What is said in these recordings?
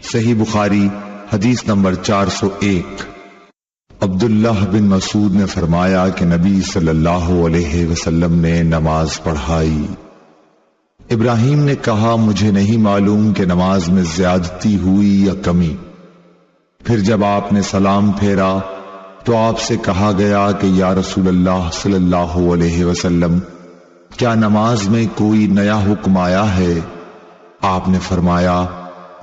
صحیح بخاری حدیث نمبر 401۔ عبداللہ بن مسعود نے فرمایا کہ نبی صلی اللہ علیہ وسلم نے نماز پڑھائی۔ ابراہیم نے کہا مجھے نہیں معلوم کہ نماز میں زیادتی ہوئی یا کمی۔ پھر جب آپ نے سلام پھیرا تو آپ سے کہا گیا کہ یا رسول اللہ صلی اللہ علیہ وسلم، کیا نماز میں کوئی نیا حکم آیا ہے؟ آپ نے فرمایا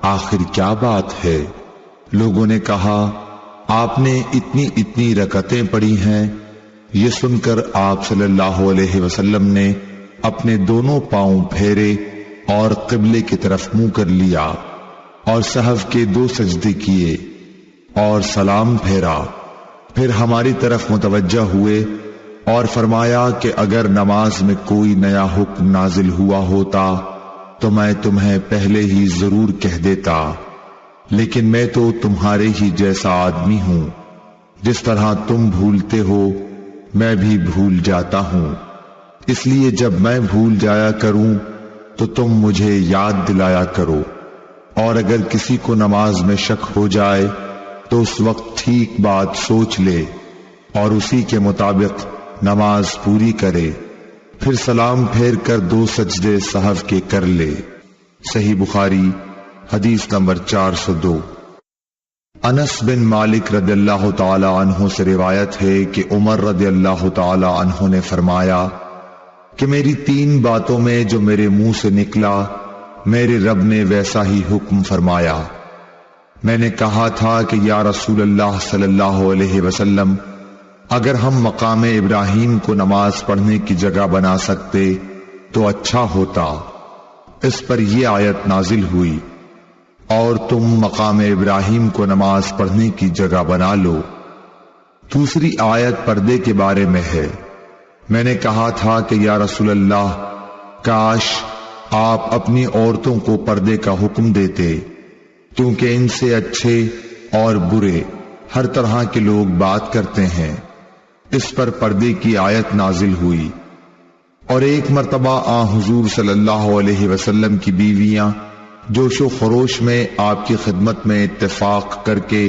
آخر کیا بات ہے؟ لوگوں نے کہا آپ نے اتنی رکعتیں پڑھی ہیں۔ یہ سن کر آپ صلی اللہ علیہ وسلم نے اپنے دونوں پاؤں پھیرے اور قبلے کی طرف منہ کر لیا اور سہو کے 2 سجدے کیے اور سلام پھیرا، پھر ہماری طرف متوجہ ہوئے اور فرمایا کہ اگر نماز میں کوئی نیا حکم نازل ہوا ہوتا تو میں تمہیں پہلے ہی ضرور کہہ دیتا، لیکن میں تو تمہارے ہی جیسا آدمی ہوں، جس طرح تم بھولتے ہو میں بھی بھول جاتا ہوں، اس لیے جب میں بھول جایا کروں تو تم مجھے یاد دلایا کرو، اور اگر کسی کو نماز میں شک ہو جائے تو اس وقت ٹھیک بات سوچ لے اور اسی کے مطابق نماز پوری کرے، پھر سلام پھیر کر 2 سجدے سہو کے کر لے۔ صحیح بخاری حدیث نمبر 402۔ انس بن مالک رضی اللہ تعالی عنہ سے روایت ہے کہ عمر رضی اللہ تعالی عنہ نے فرمایا کہ میری 3 باتوں میں جو میرے منہ سے نکلا میرے رب نے ویسا ہی حکم فرمایا۔ میں نے کہا تھا کہ یا رسول اللہ صلی اللہ علیہ وسلم، اگر ہم مقام ابراہیم کو نماز پڑھنے کی جگہ بنا سکتے تو اچھا ہوتا۔ اس پر یہ آیت نازل ہوئی، اور تم مقام ابراہیم کو نماز پڑھنے کی جگہ بنا لو۔ دوسری آیت پردے کے بارے میں ہے۔ میں نے کہا تھا کہ یا رسول اللہ، کاش آپ اپنی عورتوں کو پردے کا حکم دیتے، کیونکہ ان سے اچھے اور برے ہر طرح کے لوگ بات کرتے ہیں۔ اس پر پردے کی آیت نازل ہوئی۔ اور ایک مرتبہ حضور صلی اللہ علیہ وسلم کی بیویاں جوش و خروش میں آپ کی خدمت میں اتفاق کر کے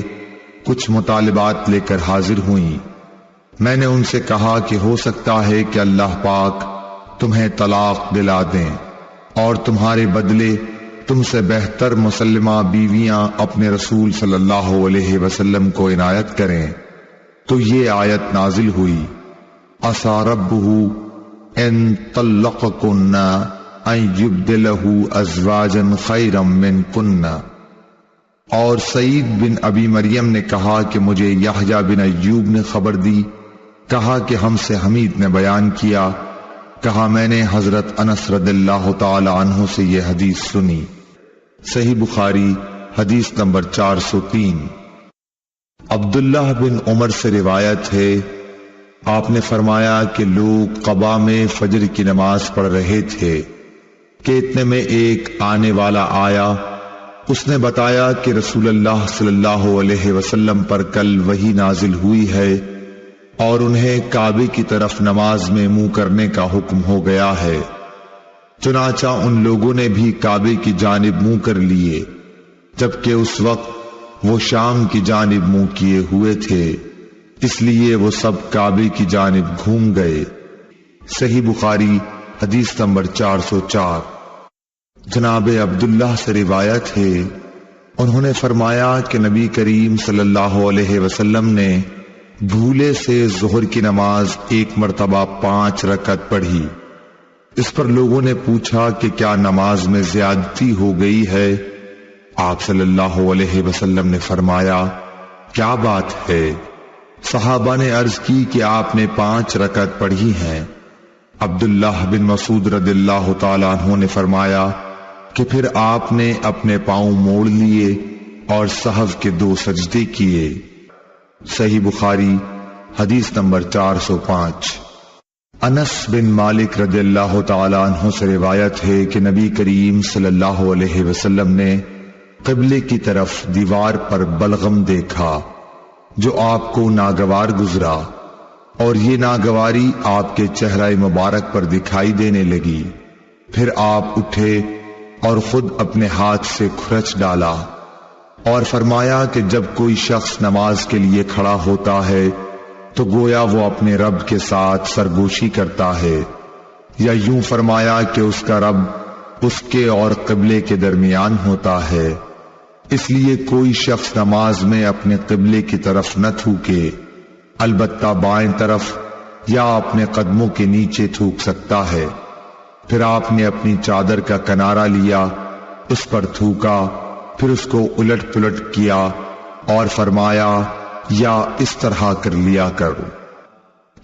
کچھ مطالبات لے کر حاضر ہوئیں۔ میں نے ان سے کہا کہ ہو سکتا ہے کہ اللہ پاک تمہیں طلاق دلا دیں اور تمہارے بدلے تم سے بہتر مسلمہ بیویاں اپنے رسول صلی اللہ علیہ وسلم کو عنایت کریں، تو یہ آیت نازل ہوئی، عسیٰ ربہ ان طلقکن ان یبدلہ ازواجا خیرا منکن۔ اور سعید بن ابی مریم نے کہا کہ مجھے یحییٰ بن ایوب نے خبر دی، کہا کہ ہم سے حمید نے بیان کیا، کہا میں نے حضرت انس رضی اللہ تعالی عنہ سے یہ حدیث سنی۔ صحیح بخاری حدیث نمبر 403۔ عبداللہ بن عمر سے روایت ہے، آپ نے فرمایا کہ لوگ قباء میں فجر کی نماز پڑھ رہے تھے کہ اتنے میں ایک آنے والا آیا، اس نے بتایا کہ رسول اللہ صلی اللہ علیہ وسلم پر کل وحی نازل ہوئی ہے اور انہیں کعبے کی طرف نماز میں منہ کرنے کا حکم ہو گیا ہے۔ چنانچہ ان لوگوں نے بھی کعبے کی جانب منہ کر لیے، جبکہ اس وقت وہ شام کی جانب منہ کیے ہوئے تھے، اس لیے وہ سب کعبے کی جانب گھوم گئے۔ صحیح بخاری حدیث نمبر 404۔ جناب عبداللہ سے روایت ہے، انہوں نے فرمایا کہ نبی کریم صلی اللہ علیہ وسلم نے بھولے سے ظہر کی نماز ایک مرتبہ 5 رکعت پڑھی۔ اس پر لوگوں نے پوچھا کہ کیا نماز میں زیادتی ہو گئی ہے؟ آپ صلی اللہ علیہ وسلم نے فرمایا کیا بات ہے؟ صحابہ نے عرض کی کہ آپ نے 5 رکعت پڑھی ہیں۔ عبداللہ بن مسعود رضی اللہ تعالیٰ عنہ نے فرمایا کہ پھر آپ نے اپنے پاؤں موڑ لیے اور سہو کے 2 سجدے کیے۔ صحیح بخاری حدیث نمبر 405۔ انس بن مالک رضی اللہ تعالیٰ عنہ سے روایت ہے کہ نبی کریم صلی اللہ علیہ وسلم نے قبلے کی طرف دیوار پر بلغم دیکھا جو آپ کو ناگوار گزرا، اور یہ ناگواری آپ کے چہرہ مبارک پر دکھائی دینے لگی۔ پھر آپ اٹھے اور خود اپنے ہاتھ سے کھرچ ڈالا اور فرمایا کہ جب کوئی شخص نماز کے لیے کھڑا ہوتا ہے تو گویا وہ اپنے رب کے ساتھ سرگوشی کرتا ہے، یا یوں فرمایا کہ اس کا رب اس کے اور قبلے کے درمیان ہوتا ہے، اس لیے کوئی شخص نماز میں اپنے قبلے کی طرف نہ تھوکے، البتہ بائیں طرف یا اپنے قدموں کے نیچے تھوک سکتا ہے۔ پھر آپ نے اپنی چادر کا کنارہ لیا، اس پر تھوکا، پھر اس کو الٹ پلٹ کیا اور فرمایا یا اس طرح کر لیا کرو۔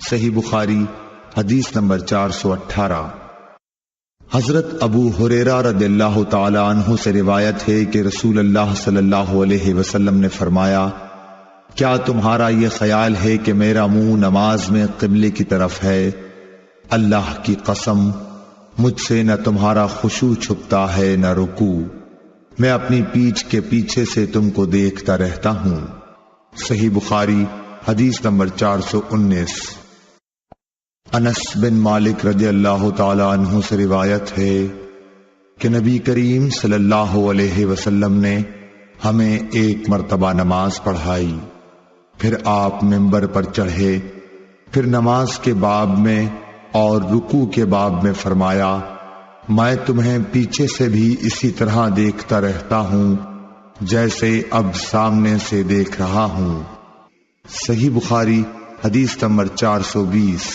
صحیح بخاری حدیث نمبر 418۔ حضرت ابو ہریرہ رضی اللہ تعالی عنہ سے روایت ہے کہ رسول اللہ صلی اللہ علیہ وسلم نے فرمایا، کیا تمہارا یہ خیال ہے کہ میرا منہ نماز میں قبلے کی طرف ہے؟ اللہ کی قسم، مجھ سے نہ تمہارا خشوع چھپتا ہے نہ رکوع، میں اپنی پیٹھ کے پیچھے سے تم کو دیکھتا رہتا ہوں۔ صحیح بخاری حدیث نمبر 419۔ انس بن مالک رضی اللہ تعالی عنہ سے روایت ہے کہ نبی کریم صلی اللہ علیہ وسلم نے ہمیں ایک مرتبہ نماز پڑھائی، پھر آپ منبر پر چڑھے، پھر نماز کے باب میں اور رکوع کے باب میں فرمایا، میں تمہیں پیچھے سے بھی اسی طرح دیکھتا رہتا ہوں جیسے اب سامنے سے دیکھ رہا ہوں۔ صحیح بخاری حدیث نمبر 420۔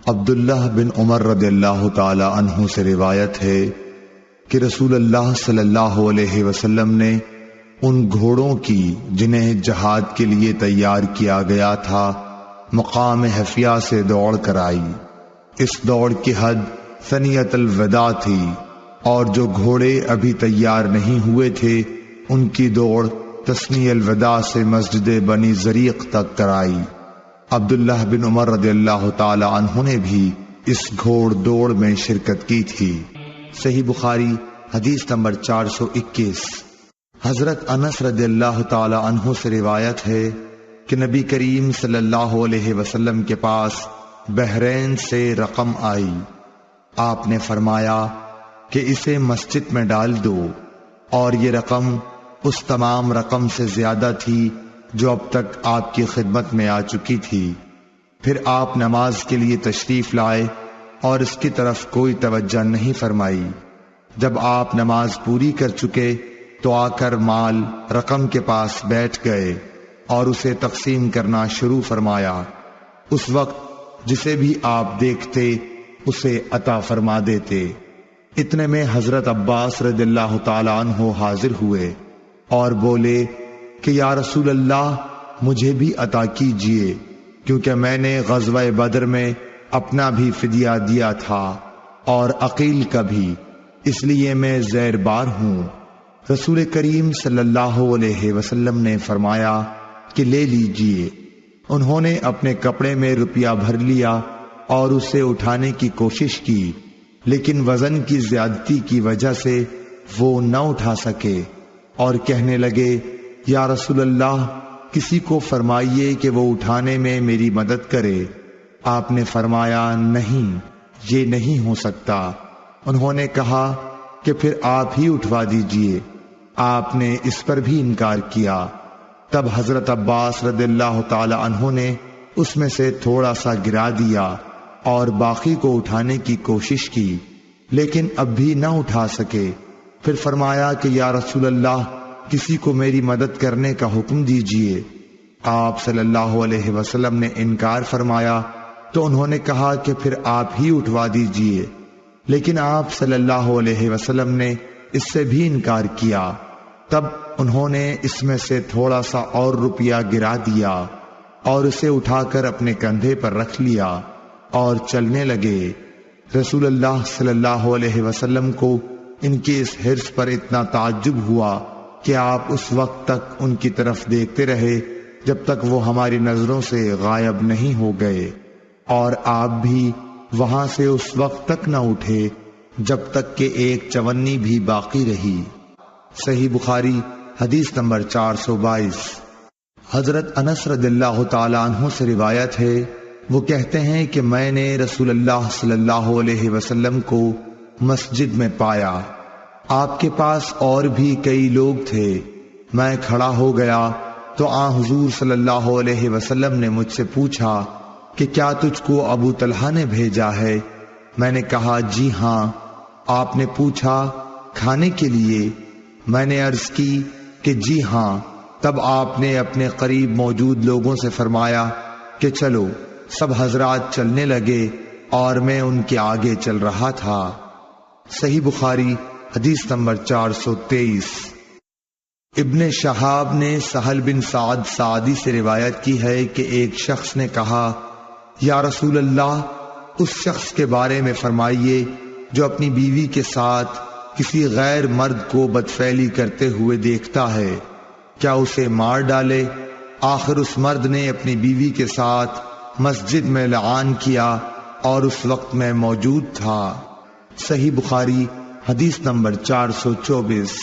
عبداللہ بن عمر رضی اللہ تعالی عنہ سے روایت ہے کہ رسول اللہ صلی اللہ علیہ وسلم نے ان گھوڑوں کی جنہیں جہاد کے لیے تیار کیا گیا تھا مقام حفیہ سے دوڑ کرائی۔ اس دوڑ کی حد ثنیۃ الوداع تھی، اور جو گھوڑے ابھی تیار نہیں ہوئے تھے ان کی دوڑ تثنی الوداع سے مسجد بنی زریق تک کرائی۔ عبداللہ بن عمر رضی اللہ تعالی عنہ نے بھی اس گھوڑ دوڑ میں شرکت کی تھی۔ صحیح بخاری حدیث نمبر 421۔ حضرت انس رضی اللہ تعالی عنہ سے روایت ہے کہ نبی کریم صلی اللہ علیہ وسلم کے پاس بحرین سے رقم آئی، آپ نے فرمایا کہ اسے مسجد میں ڈال دو، اور یہ رقم اس تمام رقم سے زیادہ تھی جو اب تک آپ کی خدمت میں آ چکی تھی۔ پھر آپ نماز کے لیے تشریف لائے اور اس کی طرف کوئی توجہ نہیں فرمائی۔ جب آپ نماز پوری کر چکے تو آ کر مال رقم کے پاس بیٹھ گئے اور اسے تقسیم کرنا شروع فرمایا۔ اس وقت جسے بھی آپ دیکھتے اسے عطا فرما دیتے۔ اتنے میں حضرت عباس رضی اللہ تعالی عنہ حاضر ہوئے اور بولے کہ یا رسول اللہ، مجھے بھی عطا کیجئے، کیونکہ میں نے غزوہ بدر میں اپنا بھی فدیہ دیا تھا اور عقیل کا بھی، اس لیے میں زیر بار ہوں۔ رسول کریم صلی اللہ علیہ وسلم نے فرمایا کہ لے لیجئے۔ انہوں نے اپنے کپڑے میں روپیہ بھر لیا اور اسے اٹھانے کی کوشش کی، لیکن وزن کی زیادتی کی وجہ سے وہ نہ اٹھا سکے اور کہنے لگے، یا رسول اللہ، کسی کو فرمائیے کہ وہ اٹھانے میں میری مدد کرے۔ آپ نے فرمایا، نہیں، یہ نہیں ہو سکتا۔ انہوں نے کہا کہ پھر آپ ہی اٹھوا دیجئے۔ آپ نے اس پر بھی انکار کیا۔ تب حضرت عباس رضی اللہ تعالی عنہ نے اس میں سے تھوڑا سا گرا دیا اور باقی کو اٹھانے کی کوشش کی، لیکن اب بھی نہ اٹھا سکے۔ پھر فرمایا کہ یا رسول اللہ، کسی کو میری مدد کرنے کا حکم دیجئے۔ آپ صلی اللہ علیہ وسلم نے انکار فرمایا تو انہوں نے کہا کہ پھر آپ ہی اٹھوا دیجئے، لیکن آپ صلی اللہ علیہ وسلم نے اس سے بھی انکار کیا۔ تب انہوں نے اس میں سے تھوڑا سا اور روپیہ گرا دیا اور اسے اٹھا کر اپنے کندھے پر رکھ لیا اور چلنے لگے۔ رسول اللہ صلی اللہ علیہ وسلم کو ان کی اس حرص پر اتنا تعجب ہوا کہ آپ اس وقت تک ان کی طرف دیکھتے رہے جب تک وہ ہماری نظروں سے غائب نہیں ہو گئے، اور آپ بھی وہاں سے اس وقت تک نہ اٹھے جب تک کہ ایک چونی بھی باقی رہی۔ صحیح بخاری حدیث نمبر 422۔ حضرت انس رضی اللہ تعالی عنہ سے روایت ہے، وہ کہتے ہیں کہ میں نے رسول اللہ صلی اللہ علیہ وسلم کو مسجد میں پایا۔ آپ کے پاس اور بھی کئی لوگ تھے، میں کھڑا ہو گیا تو آن حضور صلی اللہ علیہ وسلم نے مجھ سے پوچھا کہ کیا تجھ کو ابو طلحہ نے بھیجا ہے؟ میں نے کہا جی ہاں۔ آپ نے پوچھا کھانے کے لیے؟ میں نے عرض کی کہ جی ہاں۔ تب آپ نے اپنے قریب موجود لوگوں سے فرمایا کہ چلو۔ سب حضرات چلنے لگے اور میں ان کے آگے چل رہا تھا۔ صحیح بخاری حدیث نمبر 423۔ ابن شہاب نے سہل بن سعد سعدی سے روایت کی ہے کہ ایک شخص نے کہا یا رسول اللہ، اس شخص کے بارے میں فرمائیے جو اپنی بیوی کے ساتھ کسی غیر مرد کو بدفعلی کرتے ہوئے دیکھتا ہے، کیا اسے مار ڈالے؟ آخر اس مرد نے اپنی بیوی کے ساتھ مسجد میں لعان کیا اور اس وقت میں موجود تھا۔ صحیح بخاری حدیث نمبر 424۔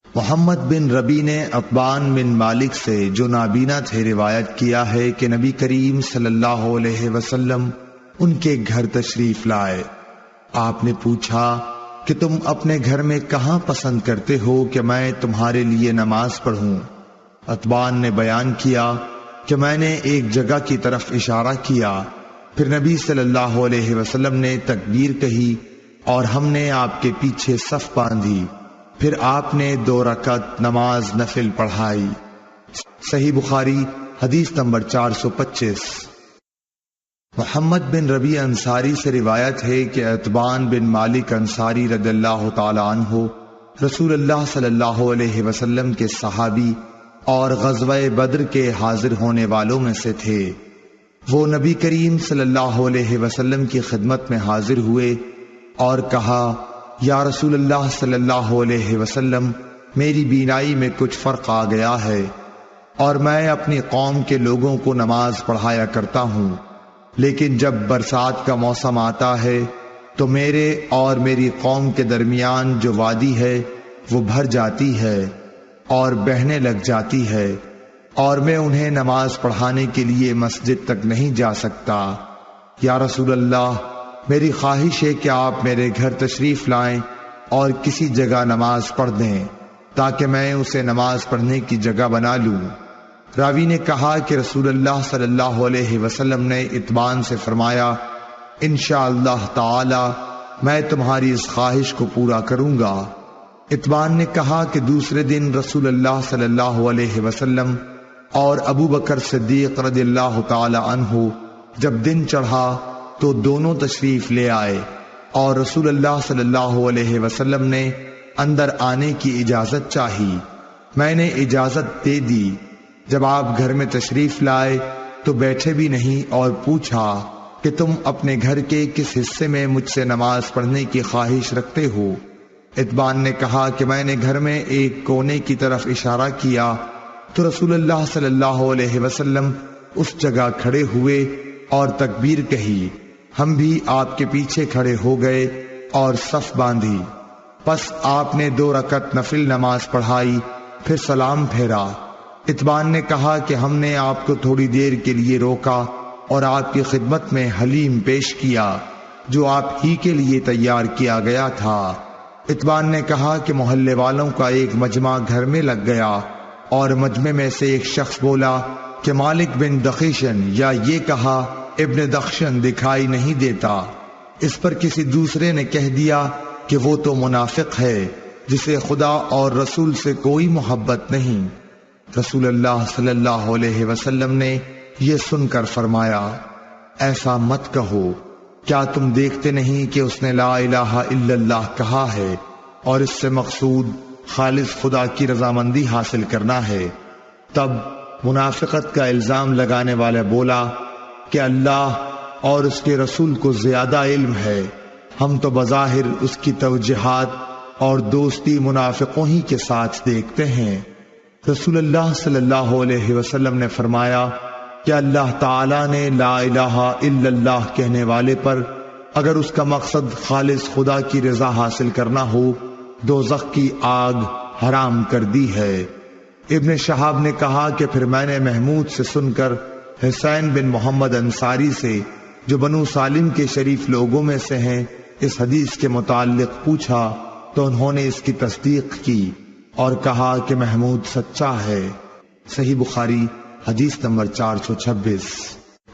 محمد بن ربی نے عتبان بن مالک سے جو نابینا تھے روایت کیا ہے کہ نبی کریم صلی اللہ علیہ وسلم ان کے گھر تشریف لائے۔ آپ نے پوچھا کہ تم اپنے گھر میں کہاں پسند کرتے ہو کہ میں تمہارے لیے نماز پڑھوں؟ عتبان نے بیان کیا کہ میں نے ایک جگہ کی طرف اشارہ کیا، پھر نبی صلی اللہ علیہ وسلم نے تکبیر کہی اور ہم نے آپ کے پیچھے صف باندھی، پھر آپ نے 2 رکعت نماز نفل پڑھائی۔ صحیح بخاری حدیث نمبر 425۔ محمد بن ربی انصاری سے روایت ہے کہ عتبان بن مالک انصاری رضی اللہ تعالی عنہ رسول اللہ صلی اللہ علیہ وسلم کے صحابی اور غزوہ بدر کے حاضر ہونے والوں میں سے تھے۔ وہ نبی کریم صلی اللہ علیہ وسلم کی خدمت میں حاضر ہوئے اور کہا یا رسول اللہ صلی اللہ علیہ وسلم، میری بینائی میں کچھ فرق آ گیا ہے اور میں اپنی قوم کے لوگوں کو نماز پڑھایا کرتا ہوں، لیکن جب برسات کا موسم آتا ہے تو میرے اور میری قوم کے درمیان جو وادی ہے وہ بھر جاتی ہے اور بہنے لگ جاتی ہے اور میں انہیں نماز پڑھانے کے لیے مسجد تک نہیں جا سکتا۔ یا رسول اللہ، میری خواہش ہے کہ آپ میرے گھر تشریف لائیں اور کسی جگہ نماز پڑھ دیں تاکہ میں اسے نماز پڑھنے کی جگہ بنا لوں۔ راوی نے کہا کہ رسول اللہ صلی اللہ علیہ وسلم نے عتبان سے فرمایا انشاءاللہ تعالی میں تمہاری اس خواہش کو پورا کروں گا۔ عتبان نے کہا کہ دوسرے دن رسول اللہ صلی اللہ علیہ وسلم اور ابو بکر صدیق رضی اللہ تعالی عنہ جب دن چڑھا تو دونوں تشریف لے آئے اور رسول اللہ صلی اللہ علیہ وسلم نے اندر آنے کی اجازت چاہی۔ میں نے اجازت دے دی۔ جب آپ گھر میں تشریف لائے تو بیٹھے بھی نہیں اور پوچھا کہ تم اپنے گھر کے کس حصے میں مجھ سے نماز پڑھنے کی خواہش رکھتے ہو؟ عتبان نے کہا کہ میں نے گھر میں ایک کونے کی طرف اشارہ کیا تو رسول اللہ صلی اللہ علیہ وسلم اس جگہ کھڑے ہوئے اور تکبیر کہی، ہم بھی آپ کے پیچھے کھڑے ہو گئے اور صف باندھی۔ پس آپ نے 2 رکعت نفل نماز پڑھائی، پھر سلام پھیرا۔ عتبان نے کہا کہ ہم نے آپ کو تھوڑی دیر کے لیے روکا اور آپ کی خدمت میں حلیم پیش کیا جو آپ ہی کے لیے تیار کیا گیا تھا۔ عتبان نے کہا کہ محلے والوں کا ایک مجمع گھر میں لگ گیا اور مجمع میں سے ایک شخص بولا کہ مالک بن دخیشن، یا یہ کہا ابن دخشن دکھائی نہیں دیتا۔ اس پر کسی دوسرے نے کہہ دیا کہ وہ تو منافق ہے جسے خدا اور رسول سے کوئی محبت نہیں۔ رسول اللہ صلی اللہ علیہ وسلم نے یہ سن کر فرمایا ایسا مت کہو، کیا تم دیکھتے نہیں کہ اس نے لا الہ الا اللہ کہا ہے اور اس سے مقصود خالص خدا کی رضامندی حاصل کرنا ہے؟ تب منافقت کا الزام لگانے والا بولا کہ اللہ اور اس کے رسول کو زیادہ علم ہے، ہم تو بظاہر اس کی توجیہات اور دوستی منافقوں ہی کے ساتھ دیکھتے ہیں۔ رسول اللہ صلی اللہ علیہ وسلم نے فرمایا کہ اللہ تعالیٰ نے لا الہ الا اللہ کہنے والے پر اگر اس کا مقصد خالص خدا کی رضا حاصل کرنا ہو دوزخ کی آگ حرام کر دی ہے۔ ابن شہاب نے کہا کہ پھر میں نے محمود سے سن کر حسین بن محمد انصاری سے جو بنو سالم کے شریف لوگوں میں سے ہیں اس حدیث کے متعلق پوچھا تو انہوں نے اس کی تصدیق کی اور کہا کہ محمود سچا ہے۔ صحیح بخاری حدیث نمبر 426۔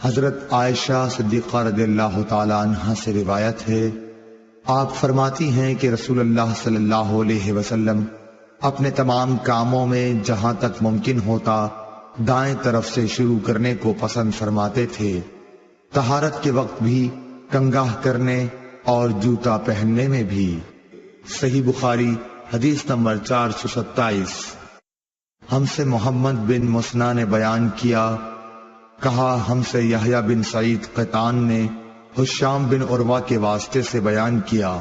حضرت عائشہ صدیقہ رضی اللہ تعالی عنہا سے روایت ہے، آپ فرماتی ہیں کہ رسول اللہ صلی اللہ علیہ وسلم اپنے تمام کاموں میں جہاں تک ممکن ہوتا دائیں طرف سے شروع کرنے کو پسند فرماتے تھے، طہارت کے وقت بھی، کنگاہ کرنے اور جوتا پہننے میں بھی۔ صحیح بخاری حدیث نمبر 427۔ ہم سے محمد بن مسنا نے بیان کیا، کہا ہم سے یحییٰ بن سعید قطان نے ہشام بن عروہ کے واسطے سے بیان کیا،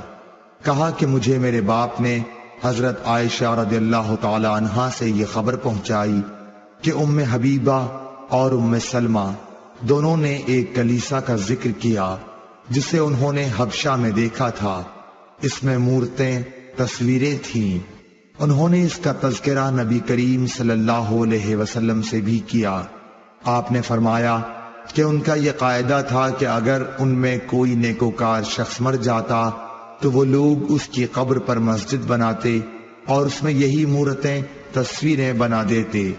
کہا کہ مجھے میرے باپ نے حضرت عائشہ رضی اللہ تعالی عنہا سے یہ خبر پہنچائی کہ ام حبیبہ اور ام سلمہ دونوں نے ایک کلیسا کا ذکر کیا جسے انہوں نے حبشہ میں دیکھا تھا، اس میں مورتیں، تصویریں تھیں۔ انہوں نے اس کا تذکرہ نبی کریم صلی اللہ علیہ وسلم سے بھی کیا۔ آپ نے فرمایا کہ ان کا یہ قاعدہ تھا کہ اگر ان میں کوئی نیکوکار شخص مر جاتا تو وہ لوگ اس کی قبر پر مسجد بناتے اور اس میں یہی مورتیں، تصویریں بنا دیتے،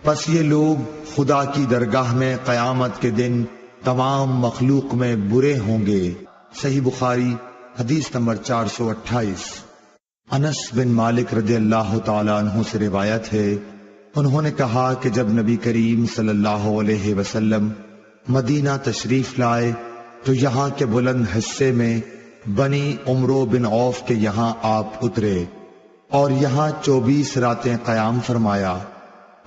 پس یہ لوگ خدا کی درگاہ میں قیامت کے دن تمام مخلوق میں برے ہوں گے۔ صحیح بخاری حدیث نمبر 428۔ انس بن مالک رضی اللہ تعالی عنہ سے روایت ہے، انہوں نے کہا کہ جب نبی کریم صلی اللہ علیہ وسلم مدینہ تشریف لائے تو یہاں کے بلند حصے میں بنی عمرو بن عوف کے یہاں آپ اترے اور یہاں 24 راتیں قیام فرمایا۔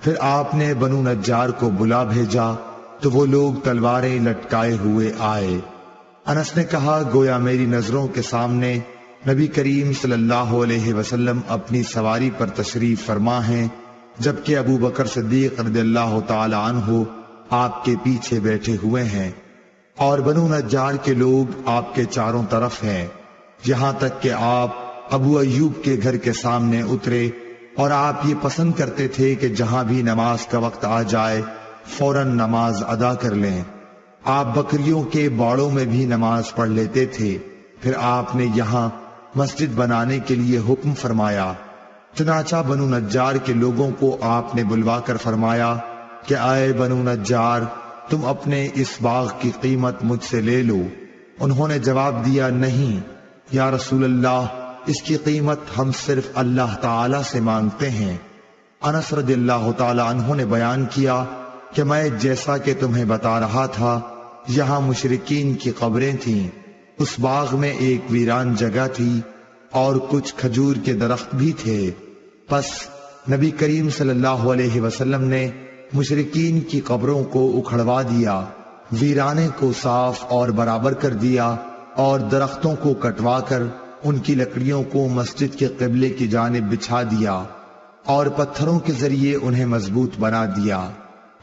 پھر آپ نے بنو نجار کو بلا بھیجا تو وہ لوگ تلواریں لٹکائے ہوئے آئے۔ انس نے کہا گویا میری نظروں کے سامنے نبی کریم صلی اللہ علیہ وسلم اپنی سواری پر تشریف فرما ہیں، جبکہ ابو بکر صدیق رضی اللہ تعالی عنہ آپ کے پیچھے بیٹھے ہوئے ہیں اور بنو نجار کے لوگ آپ کے چاروں طرف ہیں، یہاں تک کہ آپ ابو ایوب کے گھر کے سامنے اترے اور آپ یہ پسند کرتے تھے کہ جہاں بھی نماز کا وقت آ جائے فوراً نماز ادا کر لیں۔ آپ بکریوں کے باڑوں میں بھی نماز پڑھ لیتے تھے۔ پھر آپ نے یہاں مسجد بنانے کے لیے حکم فرمایا، چنانچہ بنو نجار کے لوگوں کو آپ نے بلوا کر فرمایا کہ اے بنو نجار، تم اپنے اس باغ کی قیمت مجھ سے لے لو۔ انہوں نے جواب دیا، نہیں یا رسول اللہ، اس کی قیمت ہم صرف اللہ تعالی سے مانگتے ہیں۔ انس رضی اللہ تعالی عنہ نے بیان کیا کہ میں جیسا کہ تمہیں بتا رہا تھا یہاں مشرکین کی قبریں تھیں، اس باغ میں ایک ویران جگہ تھی اور کچھ کھجور کے درخت بھی تھے۔ پس نبی کریم صلی اللہ علیہ وسلم نے مشرکین کی قبروں کو اکھڑوا دیا، ویرانے کو صاف اور برابر کر دیا اور درختوں کو کٹوا کر ان کی لکڑیوں کو مسجد کے قبلے کی جانب بچھا دیا اور پتھروں کے ذریعے انہیں مضبوط بنا دیا۔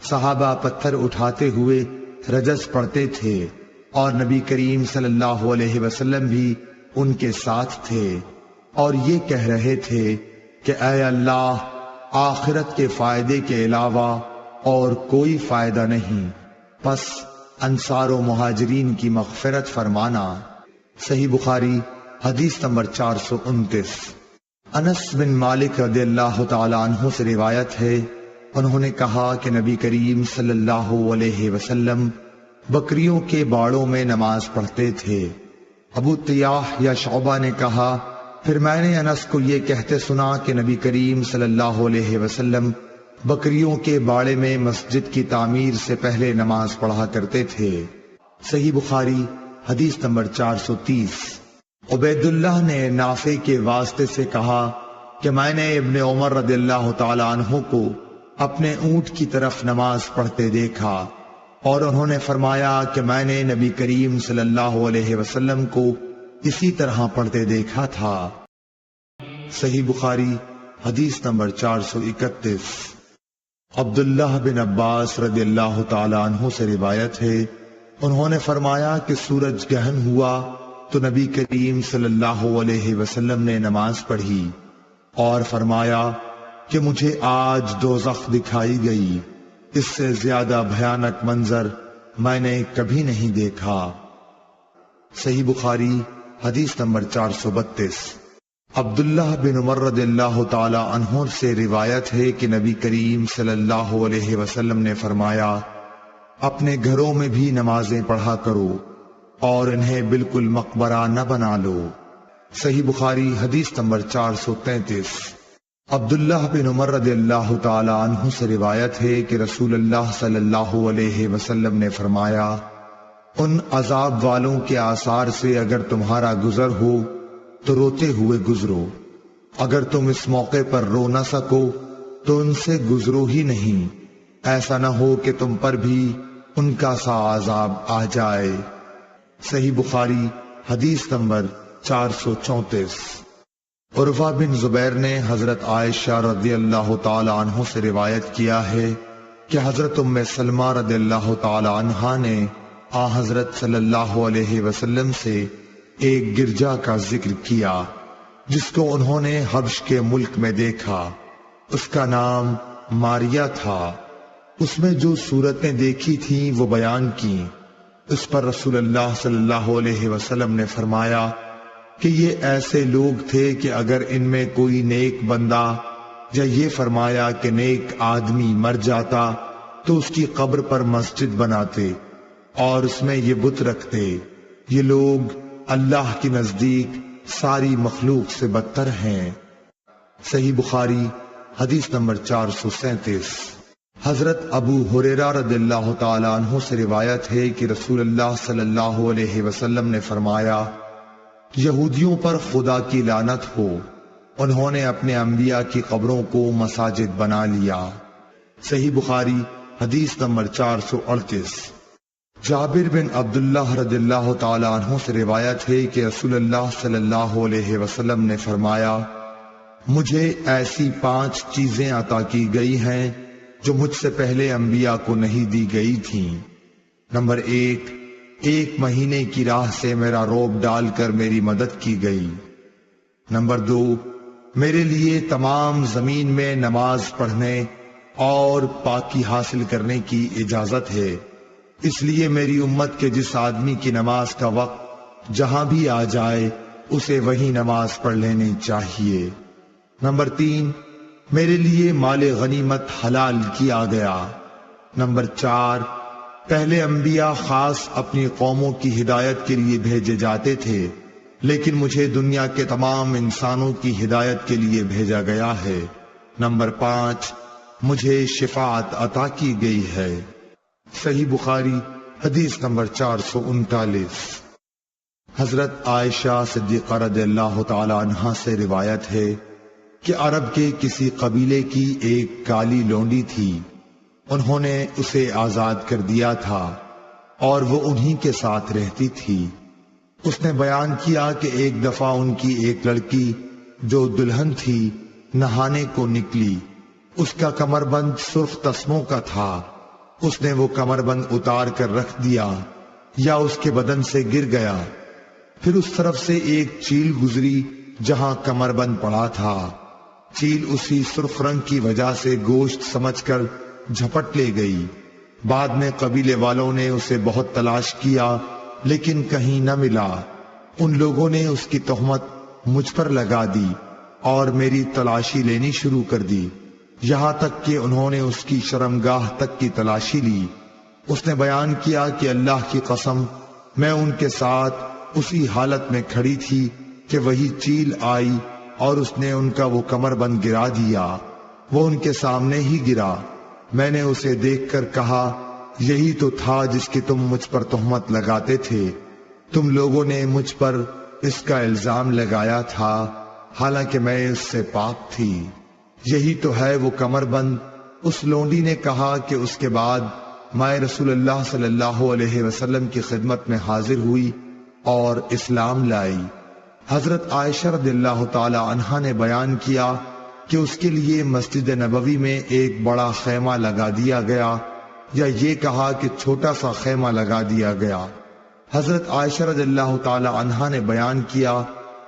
صحابہ پتھر اٹھاتے ہوئے رجز پڑھتے تھے اور نبی کریم صلی اللہ علیہ وسلم بھی ان کے ساتھ تھے اور یہ کہہ رہے تھے کہ اے اللہ، آخرت کے فائدے کے علاوہ اور کوئی فائدہ نہیں، پس انصار و مہاجرین کی مغفرت فرمانا۔ صحیح بخاری حدیث نمبر 429۔ انس بن مالک رضی اللہ تعالی عنہ سے روایت ہے، انہوں نے کہا کہ نبی کریم صلی اللہ علیہ وسلم بکریوں کے باڑوں میں نماز پڑھتے تھے۔ ابو طیاح یا شعبہ نے کہا، پھر میں نے انس کو یہ کہتے سنا کہ نبی کریم صلی اللہ علیہ وسلم بکریوں کے باڑے میں مسجد کی تعمیر سے پہلے نماز پڑھا کرتے تھے۔ صحیح بخاری حدیث نمبر 430۔ عبید اللہ نے نافع کے واسطے سے کہا کہ میں نے ابن عمر رضی اللہ تعالی عنہ کو اپنے اونٹ کی طرف نماز پڑھتے دیکھا اور انہوں نے فرمایا کہ میں نے نبی کریم صلی اللہ علیہ وسلم کو اسی طرح پڑھتے دیکھا تھا۔ صحیح بخاری حدیث نمبر 431۔ عبداللہ بن عباس رضی اللہ تعالی عنہ سے روایت ہے، انہوں نے فرمایا کہ سورج گہن ہوا تو نبی کریم صلی اللہ علیہ وسلم نے نماز پڑھی اور فرمایا کہ مجھے آج دوزخ دکھائی گئی، اس سے زیادہ بھیانک منظر میں نے کبھی نہیں دیکھا۔ صحیح بخاری حدیث نمبر 432۔ عبداللہ بن عمر رضی اللہ تعالی عنہ سے روایت ہے کہ نبی کریم صلی اللہ علیہ وسلم نے فرمایا، اپنے گھروں میں بھی نمازیں پڑھا کرو اور انہیں بالکل مقبرہ نہ بنا لو۔ صحیح بخاری حدیث نمبر 433۔ عبداللہ بن عمر رضی اللہ تعالی عنہ سے روایت ہے کہ رسول اللہ صلی اللہ علیہ وسلم نے فرمایا، ان عذاب والوں کے آثار سے اگر تمہارا گزر ہو تو روتے ہوئے گزرو، اگر تم اس موقع پر رو نہ سکو تو ان سے گزرو ہی نہیں، ایسا نہ ہو کہ تم پر بھی ان کا سا عذاب آ جائے۔ صحیح بخاری حدیث نمبر 434۔ عروہ بن زبیر نے حضرت عائشہ رضی اللہ تعالی عنہ سے روایت کیا ہے کہ حضرت ام سلمہ رضی اللہ تعالی عنہا نے آ حضرت صلی اللہ علیہ وسلم سے ایک گرجا کا ذکر کیا جس کو انہوں نے حبش کے ملک میں دیکھا، اس کا نام ماریا تھا۔ اس میں جو صورتیں دیکھی تھیں وہ بیان کی۔ اس پر رسول اللہ صلی اللہ علیہ وسلم نے فرمایا کہ یہ ایسے لوگ تھے کہ اگر ان میں کوئی نیک بندہ، یا یہ فرمایا کہ نیک آدمی مر جاتا تو اس کی قبر پر مسجد بناتے اور اس میں یہ بت رکھتے۔ یہ لوگ اللہ کے نزدیک ساری مخلوق سے بدتر ہیں۔ صحیح بخاری حدیث نمبر 437۔ حضرت ابو ہریرہ رضی اللہ تعالی عنہ سے روایت ہے کہ رسول اللہ صلی اللہ علیہ وسلم نے فرمایا، یہودیوں پر خدا کی لعنت ہو، انہوں نے اپنے انبیاء کی قبروں کو مساجد بنا لیا۔ صحیح بخاری حدیث نمبر 438۔ جابر بن عبداللہ رضی اللہ تعالی عنہ سے روایت ہے کہ رسول اللہ صلی اللہ علیہ وسلم نے فرمایا، مجھے ایسی 5 چیزیں عطا کی گئی ہیں جو مجھ سے پہلے انبیاء کو نہیں دی گئی تھیں۔ نمبر 1، 1 مہینے کی راہ سے میرا روب ڈال کر میری مدد کی گئی۔ نمبر 2، میرے لیے تمام زمین میں نماز پڑھنے اور پاکی حاصل کرنے کی اجازت ہے، اس لیے میری امت کے جس آدمی کی نماز کا وقت جہاں بھی آ جائے اسے وہی نماز پڑھ لینی چاہیے۔ نمبر 3، میرے لیے مال غنیمت حلال کیا گیا۔ نمبر 4، پہلے انبیاء خاص اپنی قوموں کی ہدایت کے لیے بھیجے جاتے تھے، لیکن مجھے دنیا کے تمام انسانوں کی ہدایت کے لیے بھیجا گیا ہے۔ نمبر 5، مجھے شفاعت عطا کی گئی ہے۔ صحیح بخاری حدیث نمبر 439۔ حضرت عائشہ صدیقہ رضی اللہ تعالی عنہا سے روایت ہے کہ عرب کے کسی قبیلے کی ایک کالی لونڈی تھی، انہوں نے اسے آزاد کر دیا تھا اور وہ انہی کے ساتھ رہتی تھی۔ اس نے بیان کیا کہ ایک دفعہ ان کی ایک لڑکی جو دلہن تھی نہانے کو نکلی، اس کا کمر بند سرخ تسموں کا تھا، اس نے وہ کمر بند اتار کر رکھ دیا یا اس کے بدن سے گر گیا، پھر اس طرف سے ایک چیل گزری جہاں کمر بند پڑا تھا، چیل اسی سرخ رنگ کی وجہ سے گوشت سمجھ کر جھپٹ لے گئی۔ بعد میں قبیلے والوں نے اسے بہت تلاش کیا لیکن کہیں نہ ملا، ان لوگوں نے اس کی تہمت مجھ پر لگا دی اور میری تلاشی لینی شروع کر دی، یہاں تک کہ انہوں نے اس کی شرمگاہ تک کی تلاشی لی۔ اس نے بیان کیا کہ اللہ کی قسم میں ان کے ساتھ اسی حالت میں کھڑی تھی کہ وہی چیل آئی اور اس نے ان کا وہ کمر بند گرا دیا، وہ ان کے سامنے ہی گرا۔ میں نے اسے دیکھ کر کہا، یہی تو تھا جس کی تم مجھ پر تہمت لگاتے تھے، تم لوگوں نے مجھ پر اس کا الزام لگایا تھا حالانکہ میں اس سے پاک تھی، یہی تو ہے وہ کمر بند۔ اس لونڈی نے کہا کہ اس کے بعد میں رسول اللہ صلی اللہ علیہ وسلم کی خدمت میں حاضر ہوئی اور اسلام لائی۔ حضرت عائشہ رضی اللہ تعالی عنہا نے بیان کیا کہ اس کے لیے مسجد نبوی میں ایک بڑا خیمہ لگا دیا گیا، یا یہ کہا کہ چھوٹا سا خیمہ لگا دیا گیا۔ حضرت عائشہ رضی اللہ تعالی عنہا نے بیان کیا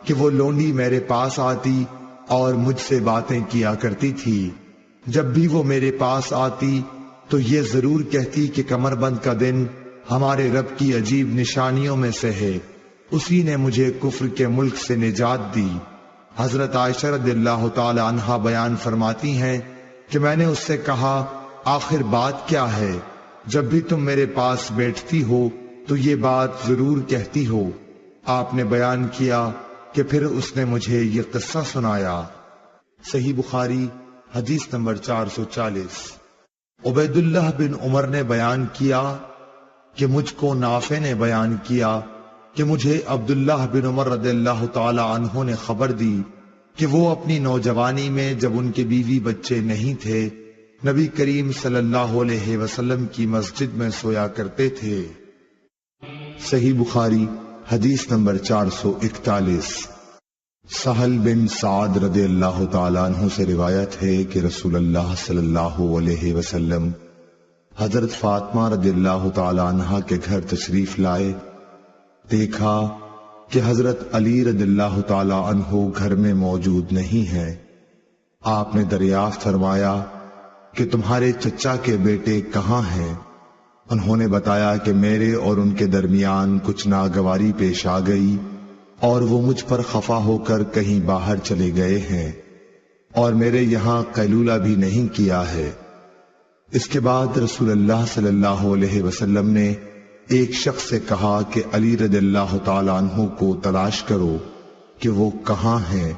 کہ وہ لونڈی میرے پاس آتی اور مجھ سے باتیں کیا کرتی تھی، جب بھی وہ میرے پاس آتی تو یہ ضرور کہتی کہ کمر بند کا دن ہمارے رب کی عجیب نشانیوں میں سے ہے، اسی نے مجھے کفر کے ملک سے نجات دی۔ حضرت عائشہ رضی اللہ تعالی عنہا بیان فرماتی ہیں کہ میں نے اس سے کہا آخر بات کیا ہے؟ جب بھی تم میرے پاس بیٹھتی ہو تو یہ بات ضرور کہتی ہو۔ آپ نے بیان کیا کہ پھر اس نے مجھے یہ قصہ سنایا۔ صحیح بخاری حدیث نمبر 440۔ عبید اللہ بن عمر نے بیان کیا کہ مجھ کو نافع نے بیان کیا کہ مجھے عبداللہ بن عمر رضی اللہ تعالی عنہ نے خبر دی کہ وہ اپنی نوجوانی میں جب ان کے بیوی بچے نہیں تھے نبی کریم صلی اللہ علیہ وسلم کی مسجد میں سویا کرتے تھے۔ صحیح بخاری حدیث نمبر 441۔ سہل بن سعد رضی اللہ تعالیٰ عنہ سے روایت ہے کہ رسول اللہ صلی اللہ علیہ وسلم حضرت فاطمہ رضی اللہ تعالیٰ عنہ کے گھر تشریف لائے۔ دیکھا کہ حضرت علی رضی اللہ تعالیٰ عنہ گھر میں موجود نہیں ہیں۔ آپ نے دریافت فرمایا کہ تمہارے چچا کے بیٹے کہاں ہیں؟ انہوں نے بتایا کہ میرے اور ان کے درمیان کچھ ناگواری پیش آ گئی اور وہ مجھ پر خفا ہو کر کہیں باہر چلے گئے ہیں اور میرے یہاں قیلولہ بھی نہیں کیا ہے۔ اس کے بعد رسول اللہ صلی اللہ علیہ وسلم نے ایک شخص سے کہا کہ علی رضی اللہ تعالیٰ عنہ کو تلاش کرو کہ وہ کہاں ہیں۔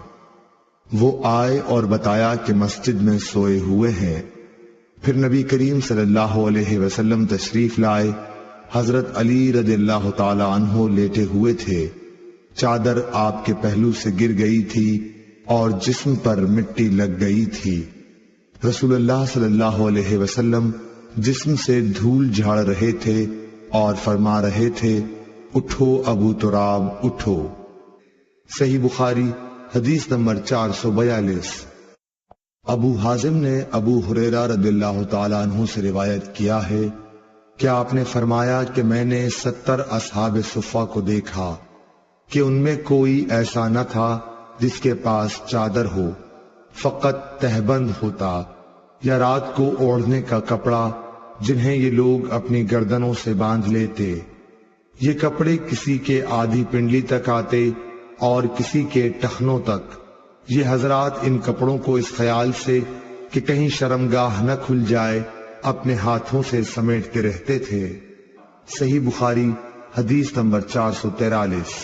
وہ آئے اور بتایا کہ مسجد میں سوئے ہوئے ہیں۔ پھر نبی کریم صلی اللہ علیہ وسلم تشریف لائے۔ حضرت علی رضی اللہ تعالیٰ عنہ لیٹے ہوئے تھے۔ چادر آپ کے پہلو سے گر گئی تھی اور جسم پر مٹی لگ گئی تھی۔ رسول اللہ صلی اللہ علیہ وسلم جسم سے دھول جھاڑ رہے تھے اور فرما رہے تھے اٹھو ابو تراب اٹھو۔ صحیح بخاری حدیث نمبر 442۔ ابو حازم نے ابو ہریرہ رضی اللہ تعالیٰ عنہ سے روایت کیا ہے کہ آپ نے فرمایا کہ میں نے 70 اصحاب صفہ کو دیکھا کہ ان میں کوئی ایسا نہ تھا جس کے پاس چادر ہو، فقط تہبند ہوتا یا رات کو اوڑھنے کا کپڑا جنہیں یہ لوگ اپنی گردنوں سے باندھ لیتے۔ یہ کپڑے کسی کے آدھی پنڈلی تک آتے اور کسی کے ٹخنوں تک۔ یہ حضرات ان کپڑوں کو اس خیال سے کہ کہیں شرمگاہ نہ کھل جائے اپنے ہاتھوں سے سمیٹتے رہتے تھے۔ صحیح بخاری حدیث نمبر 443۔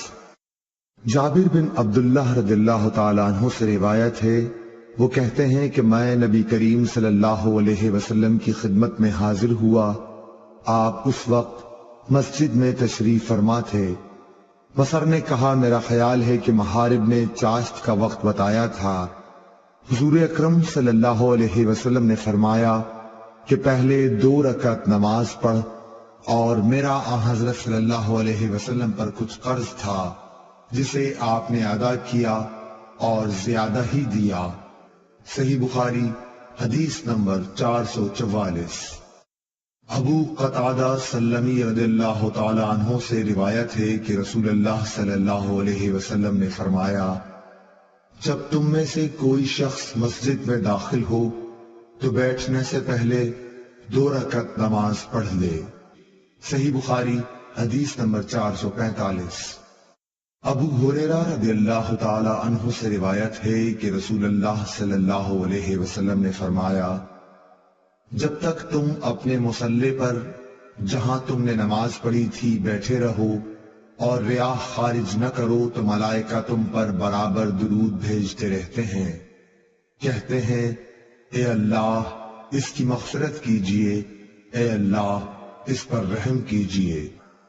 جابر بن عبداللہ رضی اللہ تعالیٰ عنہ سے روایت ہے، وہ کہتے ہیں کہ میں نبی کریم صلی اللہ علیہ وسلم کی خدمت میں حاضر ہوا۔ آپ اس وقت مسجد میں تشریف فرما تھے۔ بصر نے کہا میرا خیال ہے کہ محارب نے چاشت کا وقت بتایا تھا۔ حضور اکرم صلی اللہ علیہ وسلم نے فرمایا کہ پہلے 2 رکعت نماز پڑھ، اور میرا آن حضرت صلی اللہ علیہ وسلم پر کچھ قرض تھا جسے آپ نے ادا کیا اور زیادہ ہی دیا۔ صحیح بخاری حدیث نمبر 444۔ ابو قتادہ سلمی رضی اللہ تعالی عنہ سے روایت ہے کہ رسول اللہ صلی اللہ علیہ وسلم نے فرمایا جب تم میں سے کوئی شخص مسجد میں داخل ہو تو بیٹھنے سے پہلے 2 رکعت نماز پڑھ لے۔ صحیح بخاری حدیث نمبر 445۔ ابو ہریرہ رضی اللہ تعالی عنہ سے روایت ہے کہ رسول اللہ صلی اللہ علیہ وسلم نے فرمایا جب تک تم اپنے مصلی پر جہاں تم نے نماز پڑھی تھی بیٹھے رہو اور ریاح خارج نہ کرو تو ملائکہ تم پر برابر درود بھیجتے رہتے ہیں، کہتے ہیں اے اللہ اس کی مغفرت کیجئے، اے اللہ اس پر رحم کیجئے۔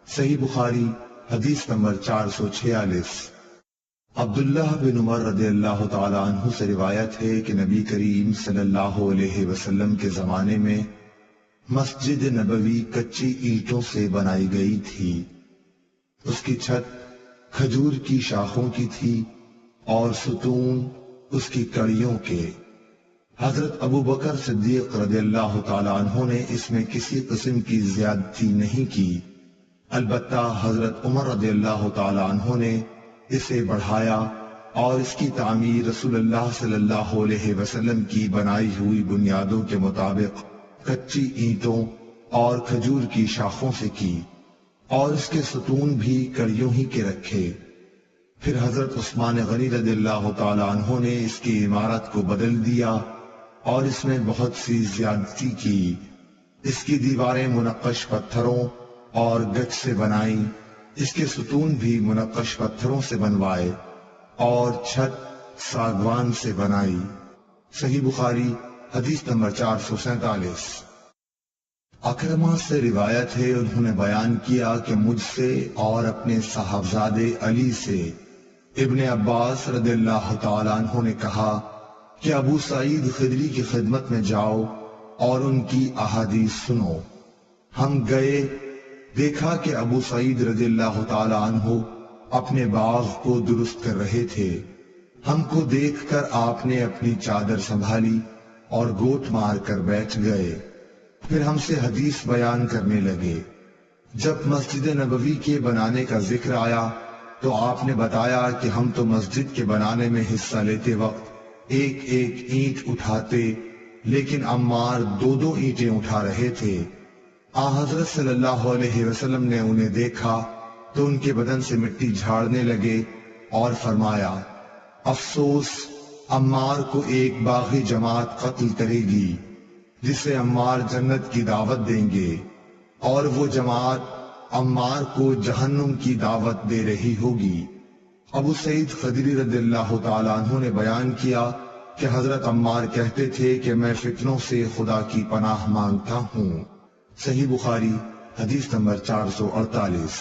صحیح بخاری حدیث نمبر 446۔ عبداللہ بن عمر رضی اللہ تعالی عنہ سے روایت ہے کہ نبی کریم صلی اللہ علیہ وسلم کے زمانے میں مسجد نبوی کچی اینٹوں سے بنائی گئی تھی۔ اس کی چھت کھجور کی شاخوں کی تھی اور ستون اس کی کڑیوں کے۔ حضرت ابو بکر صدیق رضی اللہ تعالی عنہ نے اس میں کسی قسم کی زیادتی نہیں کی، البتہ حضرت عمر رضی اللہ تعالی عنہ نے اسے بڑھایا اور اس کی تعمیر رسول اللہ صلی اللہ علیہ وسلم کی بنائی ہوئی بنیادوں کے مطابق کچی اینٹوں اور کھجور کی شاخوں سے کی، اور اس کے ستون بھی کڑیوں ہی کے رکھے۔ پھر حضرت عثمان غنی رضی اللہ تعالی عنہ نے اس کی عمارت کو بدل دیا اور اس میں بہت سی زیادتی کی۔ اس کی دیواریں منقش پتھروں اور گچ سے بنائیں، اس کے ستون بھی منقش پتھروں سے بنوائے اور چھت ساگوان سے بنائی۔ صحیح بخاری حدیث نمبر 447۔ اکرمہ سے روایت ہے، انہوں نے بیان کیا کہ مجھ سے اور اپنے صاحبزادے علی سے ابن عباس رضی اللہ تعالیٰ عنہ نے کہا کہ ابو سعید خدری کی خدمت میں جاؤ اور ان کی احادیث سنو۔ ہم گئے، دیکھا کہ ابو سعید رضی اللہ تعالیٰ عنہ اپنے باغ کو درست کر رہے تھے۔ ہم کو دیکھ کر آپ نے اپنی چادر سنبھالی اور گوٹ مار کر بیٹھ گئے، پھر ہم سے حدیث بیان کرنے لگے۔ جب مسجد نبوی کے بنانے کا ذکر آیا تو آپ نے بتایا کہ ہم تو مسجد کے بنانے میں حصہ لیتے وقت ایک ایک اینٹ اٹھاتے، لیکن عمار 2 اینٹیں اٹھا رہے تھے۔ حضرت صلی اللہ علیہ وسلم نے انہیں دیکھا تو ان کے بدن سے مٹی جھاڑنے لگے اور فرمایا، افسوس عمار کو ایک باغی جماعت قتل کرے گی جسے عمار جنت کی دعوت دیں گے، اور وہ جماعت عمار کو جہنم کی دعوت دے رہی ہوگی۔ ابو سعید خدری رضی اللہ تعالیٰ عنہ نے بیان کیا کہ حضرت عمار کہتے تھے کہ میں فتنوں سے خدا کی پناہ مانگتا ہوں۔ صحیح بخاری حدیث نمبر 448۔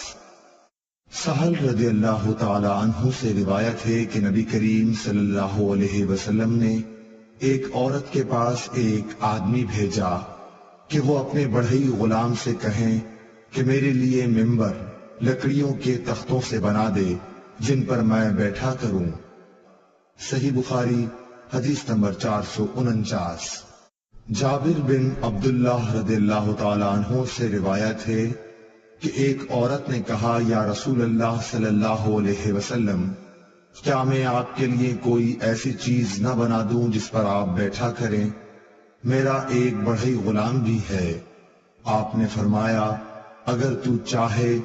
سہل رضی اللہ تعالیٰ عنہ سے روایت ہے کہ نبی کریم صلی اللہ علیہ وسلم نے ایک عورت کے پاس ایک آدمی بھیجا کہ وہ اپنے بڑھئی غلام سے کہیں کہ میرے لیے ممبر لکڑیوں کے تختوں سے بنا دے جن پر میں بیٹھا کروں۔ صحیح بخاری حدیث نمبر 449۔ جابر بن عبداللہ رضی اللہ تعالیٰ عنہ سے روایت ہے کہ ایک عورت نے کہا، یا رسول اللہ صلی اللہ علیہ وسلم، کیا میں آپ کے لیے کوئی ایسی چیز نہ بنا دوں جس پر آپ بیٹھا کریں؟ میرا ایک بڑھئی غلام بھی ہے۔ آپ نے فرمایا، اگر تو چاہے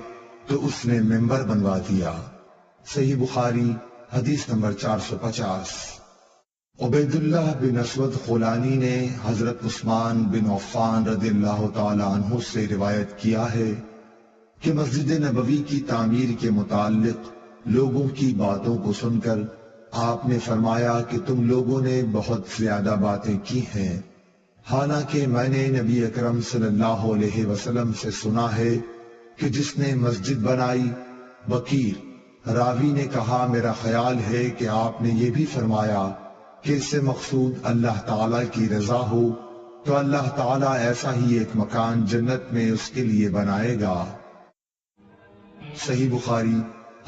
تو اس نے ممبر بنوا دیا۔ صحیح بخاری حدیث نمبر 450۔ عبید اللہ بن اسود خولانی نے حضرت عثمان بن عفان رضی اللہ تعالی عنہ سے روایت کیا ہے کہ مسجد نبوی کی تعمیر کے متعلق لوگوں کی باتوں کو سن کر آپ نے فرمایا کہ تم لوگوں نے بہت زیادہ باتیں کی ہیں، حالانکہ میں نے نبی اکرم صلی اللہ علیہ وسلم سے سنا ہے کہ جس نے مسجد بنائی بقیر، راوی نے کہا میرا خیال ہے کہ آپ نے یہ بھی فرمایا کہ اس سے مقصود اللہ تعالیٰ کی رضا ہو، تو اللہ تعالیٰ ایسا ہی ایک مکان جنت میں اس کے لیے بنائے گا۔ صحیح بخاری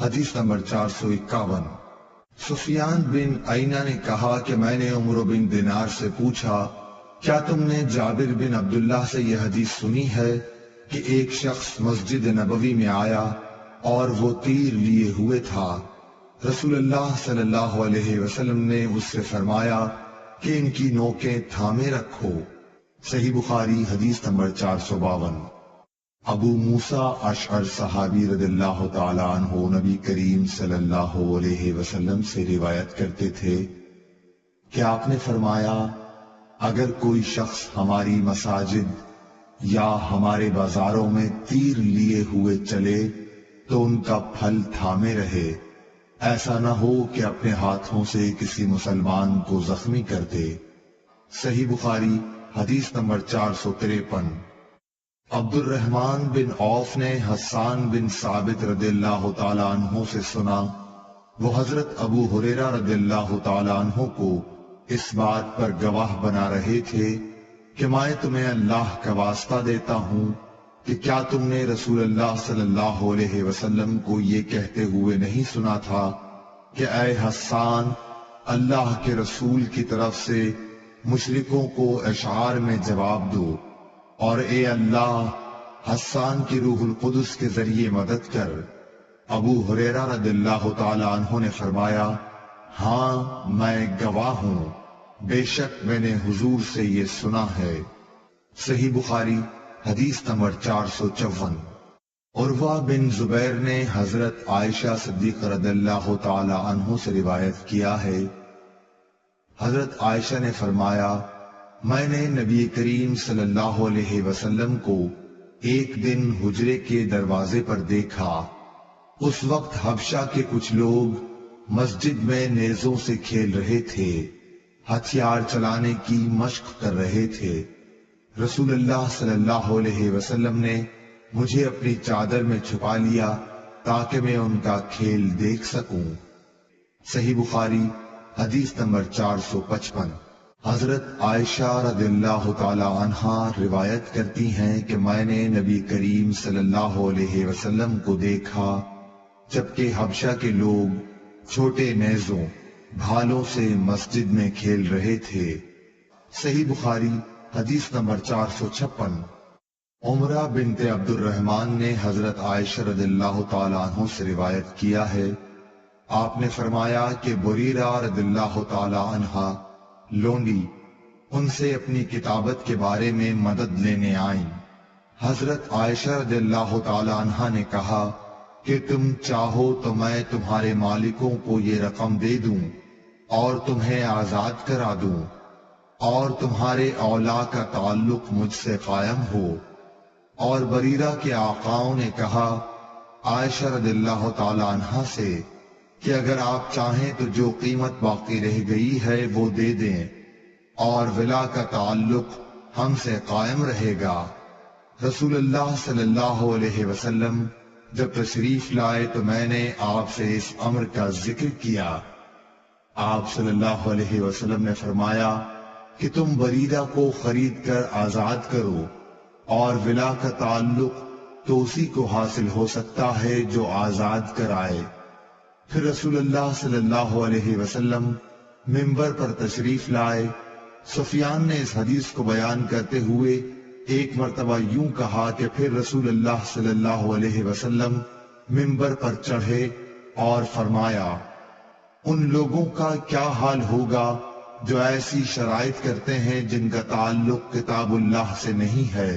حدیث نمبر 451۔ سفیان بن عینہ نے کہا کہ میں نے عمرو بن دینار سے پوچھا، کیا تم نے جابر بن عبداللہ سے یہ حدیث سنی ہے کہ ایک شخص مسجد نبوی میں آیا اور وہ تیر لیے ہوئے تھا؟ رسول اللہ صلی اللہ علیہ وسلم نے اس سے فرمایا کہ ان کی نوکیں تھامے رکھو۔ صحیح بخاری حدیث نمبر 452۔ ابو موسیٰ اشعر صحابی رضی اللہ تعالی عنہ نبی کریم صلی اللہ علیہ وسلم سے روایت کرتے تھے کہ آپ نے فرمایا، اگر کوئی شخص ہماری مساجد یا ہمارے بازاروں میں تیر لیے ہوئے چلے تو ان کا پھل تھامے رہے، ایسا نہ ہو کہ اپنے ہاتھوں سے کسی مسلمان کو زخمی کر دے۔ صحیح بخاری حدیث نمبر 453۔ عبد الرحمن بن عوف نے حسان بن ثابت رضی اللہ تعالی عنہ سے سنا، وہ حضرت ابو ہریرہ رضی اللہ تعالی عنہ کو اس بات پر گواہ بنا رہے تھے کہ میں تمہیں اللہ کا واسطہ دیتا ہوں کہ کیا تم نے رسول اللہ صلی اللہ علیہ وسلم کو یہ کہتے ہوئے نہیں سنا تھا کہ اے حسان، اللہ کے رسول کی طرف سے مشرکوں کو اشعار میں جواب دو، اور اے اللہ حسان کی روح القدس کے ذریعے مدد کر۔ ابو ہریرہ رضی اللہ تعالی عنہ نے فرمایا، ہاں میں گواہ ہوں، بے شک میں نے حضور سے یہ سنا ہے۔ صحیح بخاری حدیث نمبر 454۔ عروہ بن زبیر نے حضرت عائشہ صدیقہ رضی اللہ تعالی عنہ سے روایت کیا ہے، حضرت عائشہ نے فرمایا، میں نے نبی کریم صلی اللہ علیہ وسلم کو ایک دن حجرے کے دروازے پر دیکھا۔ اس وقت حبشہ کے کچھ لوگ مسجد میں نیزوں سے کھیل رہے تھے، ہتھیار چلانے کی مشق کر رہے تھے۔ رسول اللہ صلی اللہ علیہ وسلم نے مجھے اپنی چادر میں چھپا لیا تاکہ میں ان کا کھیل دیکھ سکوں۔ صحیح بخاری حدیث نمبر 455۔ حضرت عائشہ رضی اللہ تعالی عنہا روایت کرتی ہیں کہ میں نے نبی کریم صلی اللہ علیہ وسلم کو دیکھا جبکہ حبشہ کے لوگ چھوٹے نیزوں بھالوں سے مسجد میں کھیل رہے تھے۔ صحیح بخاری حدیث نمبر 456۔ عمرہ بنت عبد الرحمن نے حضرت عائشہ رضی اللہ تعالی عنہ سے روایت کیا ہے، آپ نے فرمایا کہ بریرہ رضی اللہ تعالی عنہا لونڈی ان سے اپنی کتابت کے بارے میں مدد لینے آئیں۔ حضرت عائشہ رضی اللہ تعالی عنہا نے کہا کہ تم چاہو تو میں تمہارے مالکوں کو یہ رقم دے دوں اور تمہیں آزاد کرا دوں اور تمہارے اولا کا تعلق مجھ سے قائم ہو۔ اور بریرہ کے آقاؤں نے کہا عائشہ رضی اللہ تعالی عنہا سے کہ اگر آپ چاہیں تو جو قیمت باقی رہ گئی ہے وہ دے دیں اور ولا کا تعلق ہم سے قائم رہے گا۔ رسول اللہ صلی اللہ علیہ وسلم جب تشریف لائے تو میں نے آپ سے اس امر کا ذکر کیا۔ آپ صلی اللہ علیہ وسلم نے فرمایا کہ تم بریرہ کو خرید کر آزاد کرو، اور ولا کا تعلق تو اسی کو حاصل ہو سکتا ہے جو آزاد کرائے۔ پھر رسول اللہ صلی اللہ علیہ وسلم منبر پر تشریف لائے۔ سفیان نے اس حدیث کو بیان کرتے ہوئے ایک مرتبہ یوں کہا کہ پھر رسول اللہ صلی اللہ علیہ وسلم منبر پر چڑھے اور فرمایا، ان لوگوں کا کیا حال ہوگا جو ایسی شرائط کرتے ہیں جن کا تعلق کتاب اللہ سے نہیں ہے۔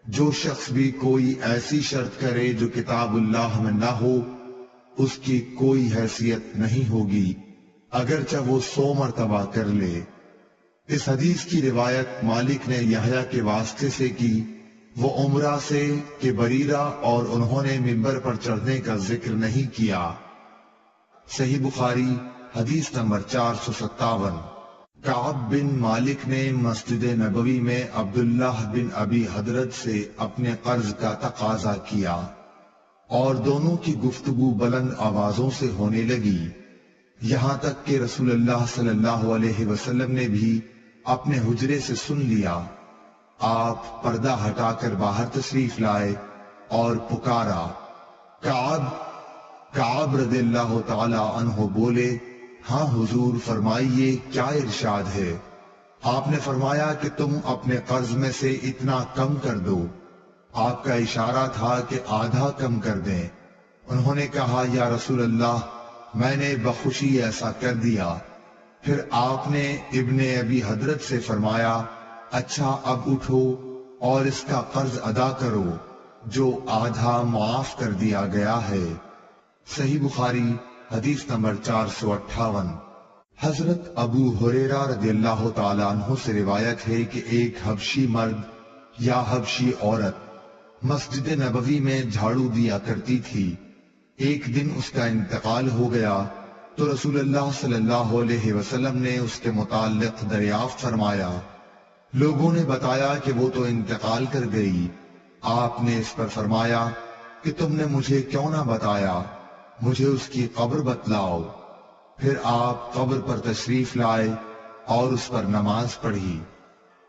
جو شخص بھی کوئی ایسی شرط کرے جو کتاب اللہ میں نہ ہو، اس کی کوئی حیثیت نہیں ہوگی اگرچہ وہ 100 مرتبہ کر لے۔ اس حدیث کی روایت مالک نے یحییٰ کے واسطے سے کی، وہ عمرہ سے کہ بریرہ اور انہوں نے منبر پر چڑھنے کا ذکر نہیں کیا۔ صحیح بخاری حدیث نمبر 457۔ کعب بن مالک نے مسجد نبوی میں عبداللہ بن ابی حضرت سے اپنے قرض کا تقاضا کیا اور دونوں کی گفتگو بلند آوازوں سے ہونے لگی، یہاں تک کہ رسول اللہ صلی اللہ علیہ وسلم نے بھی اپنے حجرے سے سن لیا۔ آپ پردہ ہٹا کر باہر تشریف لائے اور پکارا، کعب رضی اللہ تعالی عنہ بولے، ہاں حضور فرمائیے کیا ارشاد ہے؟ آپ نے فرمایا کہ تم اپنے قرض میں سے اتنا کم کر دو۔ آپ کا اشارہ تھا کہ آدھا کم کر دیں۔ انہوں نے کہا، یا رسول اللہ میں نے بخوشی ایسا کر دیا۔ پھر آپ نے ابن ابی حضرت سے فرمایا، اچھا اب اٹھو اور اس کا قرض ادا کرو جو آدھا معاف کر دیا گیا ہے۔ صحیح بخاری حدیث نمبر 458۔ حضرت ابو ہریرہ رضی اللہ تعالیٰ عنہ سے روایت ہے کہ ایک حبشی مرد یا حبشی عورت مسجد نبوی میں جھاڑو دیا کرتی تھی۔ ایک دن اس کا انتقال ہو گیا تو رسول اللہ صلی اللہ علیہ وسلم نے اس کے متعلق دریافت فرمایا۔ لوگوں نے بتایا کہ وہ تو انتقال کر گئی۔ آپ نے اس پر فرمایا کہ تم نے مجھے کیوں نہ بتایا، مجھے اس کی قبر بتلاؤ۔ پھر آپ قبر پر تشریف لائے اور اس پر نماز پڑھی۔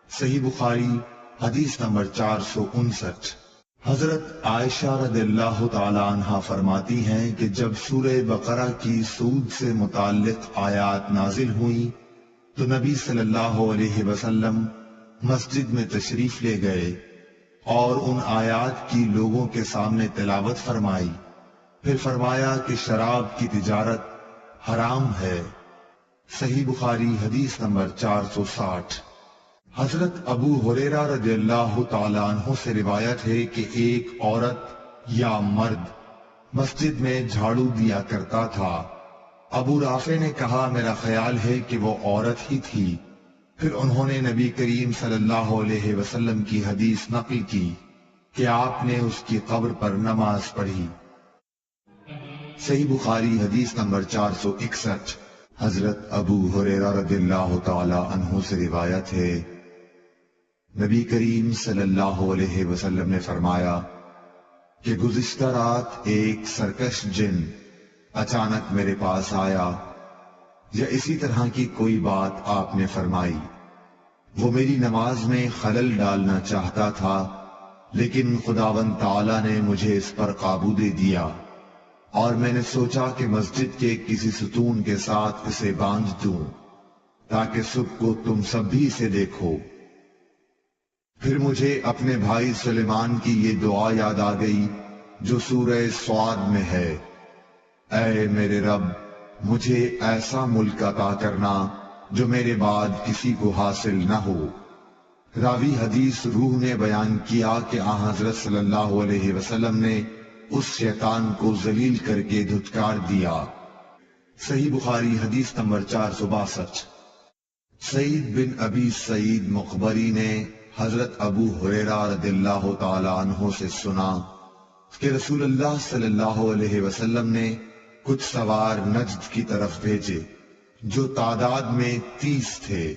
صحیح بخاری حدیث نمبر 459۔ حضرت عائشہ رضی اللہ تعالی عنہا فرماتی ہیں کہ جب سورہ بقرہ کی سود سے متعلق آیات نازل ہوئیں تو نبی صلی اللہ علیہ وسلم مسجد میں تشریف لے گئے اور ان آیات کی لوگوں کے سامنے تلاوت فرمائی۔ پھر فرمایا کہ شراب کی تجارت حرام ہے۔ صحیح بخاری حدیث نمبر 460۔ حضرت ابو ہریرہ رضی اللہ تعالیٰ عنہ سے روایت ہے کہ ایک عورت یا مرد مسجد میں جھاڑو دیا کرتا تھا۔ ابو رافع نے کہا میرا خیال ہے کہ وہ عورت ہی تھی۔ پھر انہوں نے نبی کریم صلی اللہ علیہ وسلم کی حدیث نقل کی کہ آپ نے اس کی قبر پر نماز پڑھی۔ صحیح بخاری حدیث نمبر 461۔ حضرت ابو ہریرہ رضی اللہ تعالی عنہ سے روایت ہے، نبی کریم صلی اللہ علیہ وسلم نے فرمایا کہ گزشتہ رات ایک سرکش جن اچانک میرے پاس آیا، یا اسی طرح کی کوئی بات آپ نے فرمائی۔ وہ میری نماز میں خلل ڈالنا چاہتا تھا، لیکن خداوند تعالی نے مجھے اس پر قابو دے دیا، اور میں نے سوچا کہ مسجد کے کسی ستون کے ساتھ اسے باندھ دوں تاکہ صبح کو تم سب بھی اسے دیکھو۔ پھر مجھے اپنے بھائی سلیمان کی یہ دعا یاد آ گئی جو سورہ صاد میں ہے، اے میرے رب مجھے ایسا ملک عطا کرنا جو میرے بعد کسی کو حاصل نہ ہو۔ راوی حدیث روح نے بیان کیا کہ حضرت صلی اللہ علیہ وسلم نے اس شیطان کو ذلیل کر کے دھتکار دیا۔ صحیح بخاری حدیث نمبر 462۔ سعید بن ابی سعید مقبری نے حضرت ابو ہریرہ رضی اللہ تعالی عنہ سے سنا کہ رسول اللہ صلی اللہ علیہ وسلم نے کچھ سوار نجد کی طرف بھیجے جو تعداد میں 30 تھے۔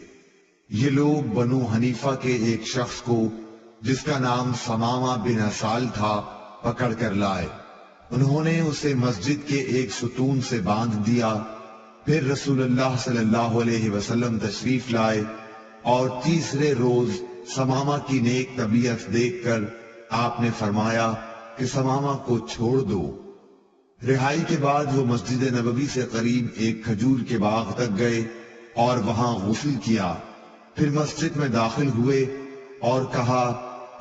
یہ لوگ بنو حنیفہ کے ایک شخص کو جس کا نام ثمامہ بن اسال تھا پکڑ کر لائے۔ انہوں نے اسے مسجد کے ایک ستون سے باندھ دیا۔ پھر رسول اللہ صلی اللہ علیہ وسلم تشریف لائے اور تیسرے روز ثمامہ کی نیک طبیعت دیکھ کر آپ نے فرمایا کہ ثمامہ کو چھوڑ دو۔ رہائی کے بعد وہ مسجد نبوی سے قریب ایک کھجور کے باغ تک گئے اور وہاں غسل کیا۔ پھر مسجد میں داخل ہوئے اور کہا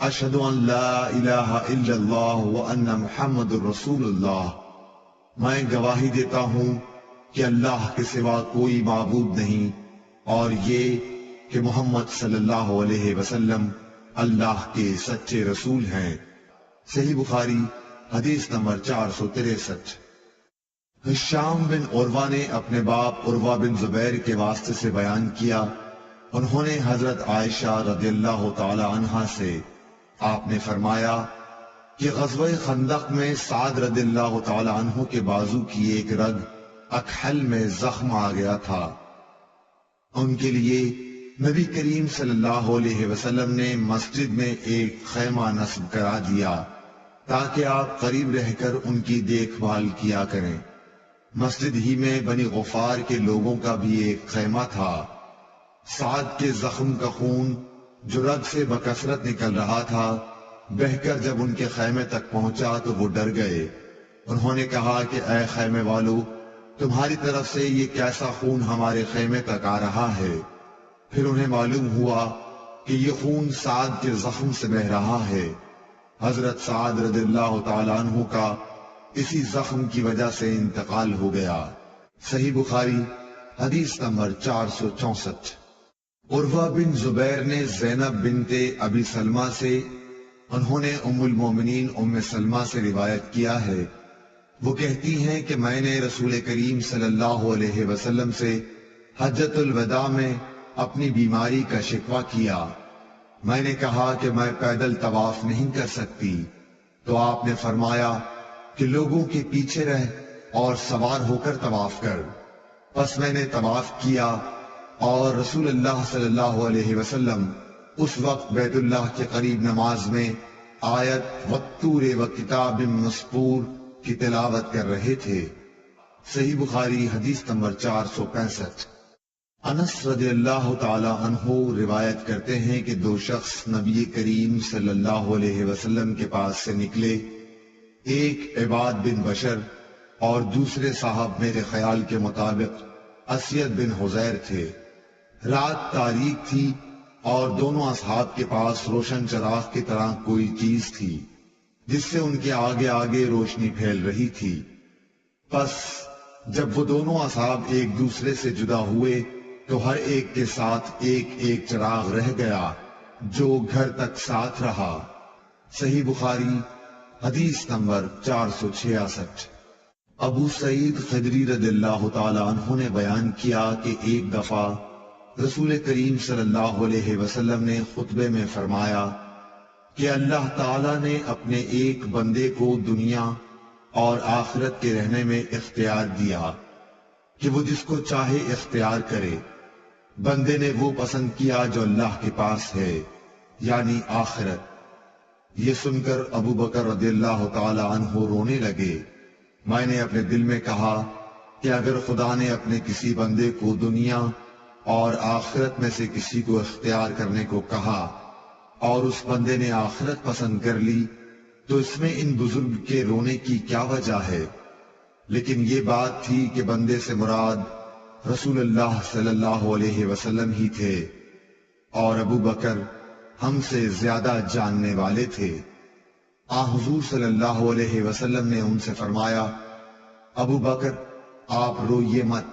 اشہد ان لا الہ الا اللہ وان محمد رسول اللہ، میں گواہی دیتا ہوں کہ اللہ کے سوا کوئی معبود نہیں، اور یہ کہ محمد صلی اللہ علیہ وسلم اللہ کے سچے رسول ہیں۔ صحیح بخاری حدیث نمبر 463۔ ہشام بن عروہ نے اپنے باپ عروہ بن زبیر کے واسطے سے بیان کیا، انہوں نے حضرت عائشہ رضی اللہ تعالی عنہا سے آپ نے فرمایا کہ غزوہ خندق میں سعد رضی اللہ تعالی عنہ کے بازو کی ایک رگ اکحل میں زخم آ گیا تھا۔ ان کے لیے نبی کریم صلی اللہ علیہ وسلم نے مسجد میں ایک خیمہ نصب کرا دیا تاکہ آپ قریب رہ کر ان کی دیکھ بھال کیا کریں۔ مسجد ہی میں بنی غفار کے لوگوں کا بھی ایک خیمہ تھا۔ سعد کے زخم کا خون جو رگ سے بکثرت نکل رہا تھا بہہ کر جب ان کے خیمے تک پہنچا تو وہ ڈر گئے۔ انہوں نے کہا کہ اے خیمے والو، تمہاری طرف سے یہ کیسا خون ہمارے خیمے تک آ رہا ہے؟ پھر انہیں معلوم ہوا کہ یہ خون سعد کے زخم سے بہہ رہا ہے۔ حضرت سعد رضی اللہ تعالی عنہ کا اسی زخم کی وجہ سے انتقال ہو گیا۔ صحیح بخاری حدیث نمبر 464۔ عروہ بن زبیر نے زینب بنت ابی سلمہ سے، انہوں نے ام المومنین ام سلمہ سے روایت کیا ہے، وہ کہتی ہیں کہ میں نے رسول کریم صلی اللہ علیہ وسلم سے حجۃ الوداع میں اپنی بیماری کا شکوہ کیا۔ میں نے کہا کہ میں پیدل طواف نہیں کر سکتی، تو آپ نے فرمایا کہ لوگوں کے پیچھے رہ اور سوار ہو کر طواف کر۔ پس میں نے طواف کیا اور رسول اللہ صلی اللہ علیہ وسلم اس وقت بیت اللہ کے قریب نماز میں آیت والطور وکتاب مسطور کی تلاوت کر رہے تھے۔ صحیح بخاری حدیث نمبر 465۔ انس رضی اللہ تعالی عنہ روایت کرتے ہیں کہ دو شخص نبی کریم صلی اللہ علیہ وسلم کے پاس سے نکلے، ایک عباد بن بشر اور دوسرے صاحب میرے خیال کے مطابق اسید بن حزیر تھے۔ رات تاریک تھی اور دونوں اصحاب کے پاس روشن چراغ کی طرح کوئی چیز تھی جس سے ان کے آگے آگے روشنی پھیل رہی تھی۔ پس جب وہ دونوں اصحاب ایک دوسرے سے جدا ہوئے تو ہر ایک کے ساتھ ایک ایک چراغ رہ گیا جو گھر تک ساتھ رہا۔ صحیح بخاری حدیث نمبر 466۔ ابو سعید خدری رضی اللہ تعالی عنہ نے بیان کیا کہ ایک دفعہ رسول کریم صلی اللہ علیہ وسلم نے خطبے میں فرمایا کہ اللہ تعالی نے اپنے ایک بندے کو دنیا اور آخرت کے رہنے میں اختیار دیا کہ وہ جس کو چاہے اختیار کرے۔ بندے نے وہ پسند کیا جو اللہ کے پاس ہے، یعنی آخرت۔ یہ سن کر ابو بکر رضی اللہ تعالی عنہ رونے لگے۔ میں نے اپنے دل میں کہا کہ اگر خدا نے اپنے کسی بندے کو دنیا اور آخرت میں سے کسی کو اختیار کرنے کو کہا اور اس بندے نے آخرت پسند کر لی تو اس میں ان بزرگ کے رونے کی کیا وجہ ہے؟ لیکن یہ بات تھی کہ بندے سے مراد رسول اللہ صلی اللہ علیہ وسلم ہی تھے، اور ابو بکر ہم سے زیادہ جاننے والے تھے۔ حضور صلی اللہ علیہ وسلم نے ان سے فرمایا، ابو بکر آپ روئیے مت،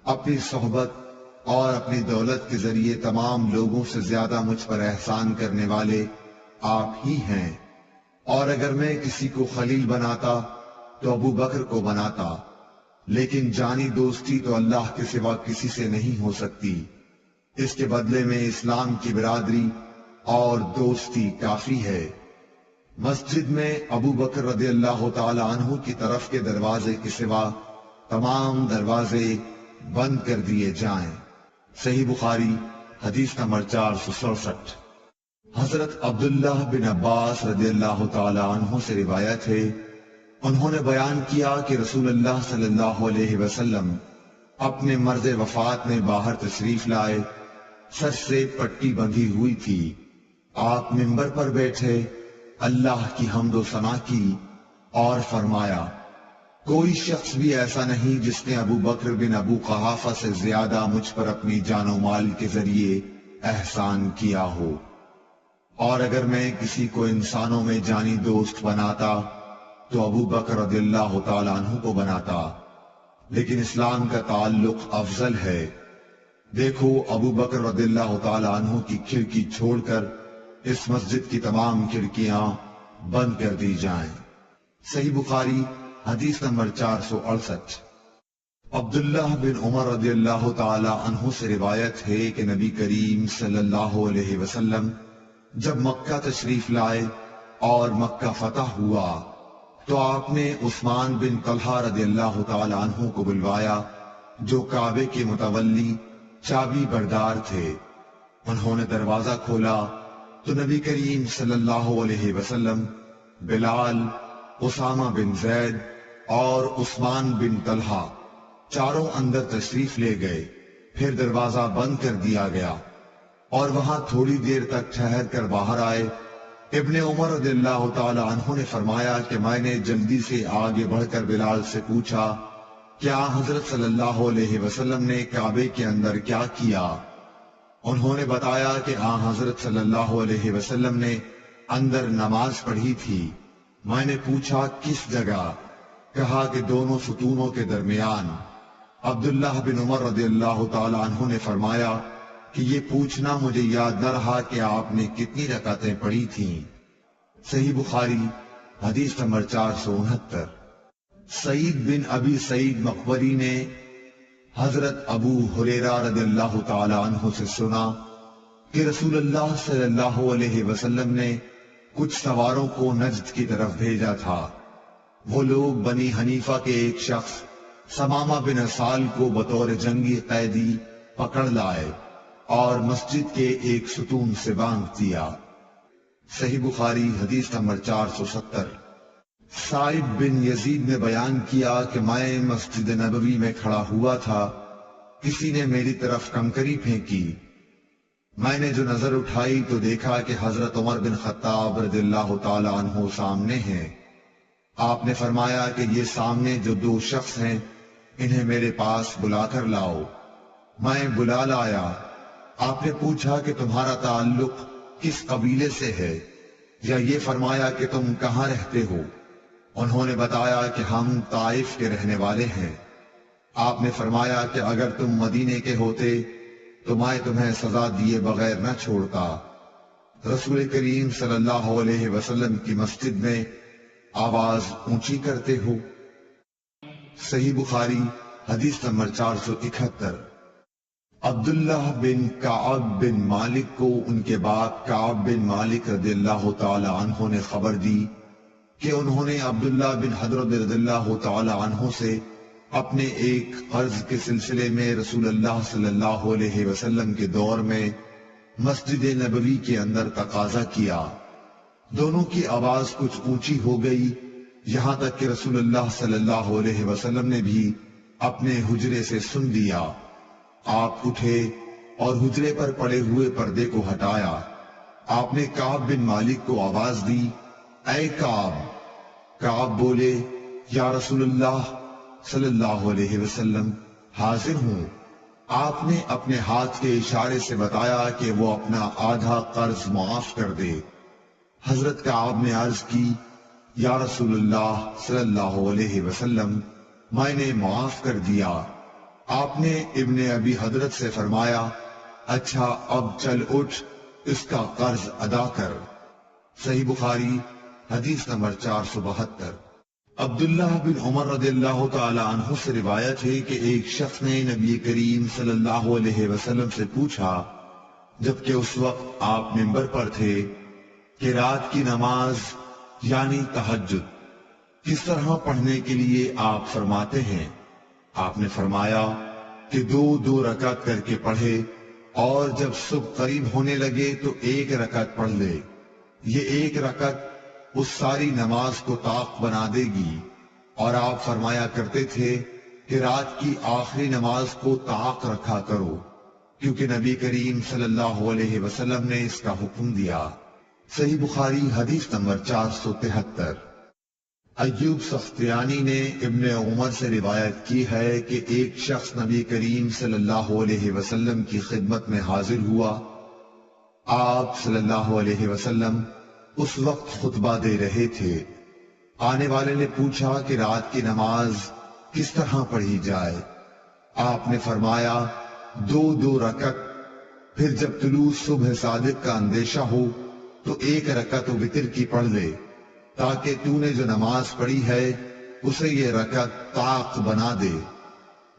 اپنی صحبت اور اپنی دولت کے ذریعے تمام لوگوں سے زیادہ مجھ پر احسان کرنے والے آپ ہی ہیں، اور اگر میں کسی کو خلیل بناتا تو ابو بکر کو بناتا، لیکن جانی دوستی تو اللہ کے سوا کسی سے نہیں ہو سکتی، اس کے بدلے میں اسلام کی برادری اور دوستی کافی ہے۔ مسجد میں ابو بکر رضی اللہ تعالی عنہ کی طرف کے دروازے کے سوا تمام دروازے بند کر دیے جائیں۔ صحیح بخاری حدیث نمبر 467۔ حضرت عبداللہ بن عباس رضی اللہ تعالی عنہ سے روایت ہے، انہوں نے بیان کیا کہ رسول اللہ صلی اللہ علیہ وسلم اپنے مرض وفات میں باہر تشریف لائے، سر سے پٹی بندھی ہوئی تھی۔ آپ منبر پر بیٹھے، اللہ کی حمد و ثنا کی اور فرمایا، کوئی شخص بھی ایسا نہیں جس نے ابو بکر بن ابو قحافہ سے زیادہ مجھ پر اپنی جان و مال کے ذریعے احسان کیا ہو، اور اگر میں کسی کو انسانوں میں جانی دوست بناتا تو ابو بکر رضی اللہ تعالیٰ عنہ کو بناتا، لیکن اسلام کا تعلق افضل ہے۔ دیکھو ابو بکر رضی اللہ تعالیٰ عنہ کی کھڑکی چھوڑ کر اس مسجد کی تمام کھڑکیاں بند کر دی جائیں۔ صحیح بخاری حدیث نمبر 468۔ عبداللہ بن عمر رضی اللہ تعالی عنہ سے روایت ہے کہ نبی کریم صلی اللہ علیہ وسلم جب مکہ تشریف لائے اور مکہ فتح ہوا تو آپ نے عثمان بن طلحہ رضی اللہ تعالی عنہ کو بلوایا جو کعبے کے متولی چابی بردار تھے۔ انہوں نے دروازہ کھولا تو نبی کریم صلی اللہ علیہ وسلم بلال، اسامہ بن زید اور عثمان بن طلحہ چاروں اندر تشریف لے گئے۔ پھر دروازہ بند کر دیا گیا اور وہاں تھوڑی دیر تک ٹھہر کر باہر آئے۔ ابن عمر رضی اللہ تعالی عنہ نے فرمایا کہ میں نے جلدی سے آگے بڑھ کر بلال سے پوچھا، کیا حضرت صلی اللہ علیہ وسلم نے کعبے کے اندر کیا کیا؟ انہوں نے بتایا کہ حضرت صلی اللہ علیہ وسلم نے اندر نماز پڑھی تھی۔ میں نے پوچھا کس جگہ؟ کہا کہ دونوں ستونوں کے درمیان۔ عبداللہ بن عمر رضی اللہ تعالی عنہ نے فرمایا کہ یہ پوچھنا مجھے یاد نہ رہا کہ آپ نے کتنی رکعتیں پڑھی تھیں۔ صحیح بخاری حدیث نمبر 469۔ سعید بن ابی سعید مقبری نے حضرت ابو ہریرہ رضی اللہ تعالی عنہ سے سنا کہ رسول اللہ صلی اللہ علیہ وسلم نے کچھ سواروں کو نجد کی طرف بھیجا تھا۔ وہ لوگ بنی حنیفہ کے ایک شخص سمامہ بن اسال کو بطور جنگی قیدی پکڑ لائے اور مسجد کے ایک ستون سے باندھ دیا۔ صحیح بخاری حدیث نمبر 470۔ سعید بن یزید نے بیان کیا کہ میں مسجد نبوی میں کھڑا ہوا تھا، کسی نے میری طرف کنکری پھینکی۔ میں نے جو نظر اٹھائی تو دیکھا کہ حضرت عمر بن خطاب رضی اللہ تعالی عنہ سامنے ہیں۔ آپ نے فرمایا کہ یہ سامنے جو دو شخص ہیں انہیں میرے پاس بلا کر لاؤ۔ میں بلا لایا۔ آپ نے پوچھا کہ تمہارا تعلق کس قبیلے سے ہے، یا یہ فرمایا کہ تم کہاں رہتے ہو؟ انہوں نے بتایا کہ ہم طائف کے رہنے والے ہیں۔ آپ نے فرمایا کہ اگر تم مدینے کے ہوتے تو میں تمہیں سزا دیے بغیر نہ چھوڑتا۔ رسول کریم صلی اللہ علیہ وسلم کی مسجد میں آواز اونچی کرتے ہو؟ صحیح بخاری حدیث نمبر 471۔ عبداللہ بن کعب بن مالک کو ان کے باپ کعب بن مالک رضی اللہ تعالی عنہ نے خبر دی کہ انہوں نے عبداللہ بن حضرت رضی اللہ تعالی عنہ سے اپنے ایک قرض کے سلسلے میں رسول اللہ صلی اللہ علیہ وسلم کے دور میں مسجد نبوی کے اندر تقاضا کیا۔ دونوں کی آواز کچھ اونچی ہو گئی، یہاں تک کہ رسول اللہ صلی اللہ علیہ وسلم نے بھی اپنے حجرے سے سن لیا۔ آپ اٹھے اور حجرے پر پڑے ہوئے پردے کو ہٹایا۔ آپ نے کعب بن مالک کو آواز دی، اے کعب۔ کعب بولے، یا رسول اللہ صلی اللہ علیہ وسلم، حاضر ہوں۔ آپ نے اپنے ہاتھ کے اشارے سے بتایا کہ وہ اپنا آدھا قرض معاف کر دے۔ حضرت کعب نے عرض کی، یا رسول اللہ صلی اللہ علیہ وسلم، میں نے معاف کر دیا۔ آپ نے ابن ابی حضرت سے فرمایا، اچھا اب چل اٹھ، اس کا قرض ادا کر۔ صحیح بخاری حدیث نمبر 472۔ عبداللہ بن عمر رضی اللہ تعالی عنہ سے روایت ہے کہ ایک شخص نے نبی کریم صلی اللہ علیہ وسلم سے پوچھا، جبکہ اس وقت آپ منبر پر تھے، کہ رات کی نماز یعنی تہجد کس طرح پڑھنے کے لیے آپ فرماتے ہیں؟ آپ نے فرمایا کہ 2 رکعت کر کے پڑھے، اور جب صبح قریب ہونے لگے تو 1 رکعت پڑھ لے۔ یہ 1 رکعت اس ساری نماز کو طاق بنا دے گی۔ اور آپ فرمایا کرتے تھے کہ رات کی آخری نماز کو طاق رکھا کرو، کیونکہ نبی کریم صلی اللہ علیہ وسلم نے اس کا حکم دیا۔ صحیح بخاری حدیث نمبر 473۔ ایوب سختیانی نے ابن عمر سے روایت کی ہے کہ ایک شخص نبی کریم صلی اللہ علیہ وسلم کی خدمت میں حاضر ہوا۔ آپ صلی اللہ علیہ وسلم اس وقت خطبہ دے رہے تھے۔ آنے والے نے پوچھا کہ رات کی نماز کس طرح پڑھی جائے؟ آپ نے فرمایا 2 رکعت، پھر جب طلوع صبح صادق کا اندیشہ ہو تو 1 رکعت وتر کی پڑھ لے، تاکہ تو نے جو نماز پڑھی ہے اسے یہ رکعت طاق بنا دے۔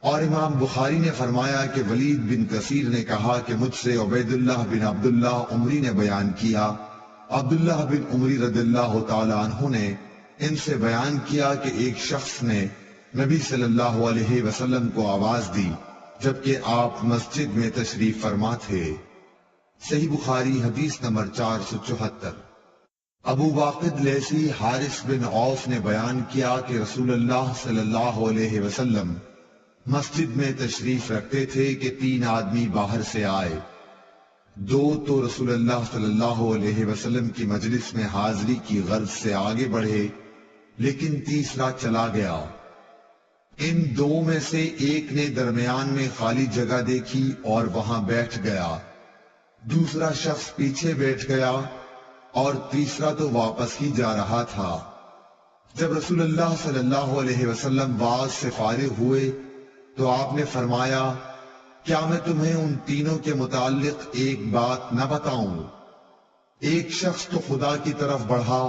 اور امام بخاری نے فرمایا کہ ولید بن کثیر نے کہا کہ مجھ سے عبید اللہ بن عبداللہ عمری نے بیان کیا۔ عبداللہ بن عمری رضی اللہ تعالی عنہ نے ان سے بیان کیا کہ ایک شخص نے نبی صلی اللہ علیہ وسلم کو آواز دی جبکہ آپ مسجد میں تشریف فرما تھے۔ صحیح بخاری حدیث نمبر 474۔ ابو واقد لیثی حارث بن عوف نے بیان کیا کہ رسول اللہ صلی اللہ علیہ وسلم مسجد میں تشریف رکھتے تھے کہ 3 آدمی باہر سے آئے۔ 2 تو رسول اللہ صلی اللہ علیہ وسلم کی مجلس میں حاضری کی غرض سے آگے بڑھے، لیکن تیسرا چلا گیا۔ ان 2 میں سے ایک نے درمیان میں خالی جگہ دیکھی اور وہاں بیٹھ گیا، دوسرا شخص پیچھے بیٹھ گیا اور تیسرا تو واپس ہی جا رہا تھا۔ جب رسول اللہ صلی اللہ علیہ وسلم واعظ سے فارغ ہوئے تو آپ نے فرمایا، کیا میں تمہیں ان تینوں کے متعلق ایک بات نہ بتاؤں؟ ایک شخص تو خدا کی طرف بڑھا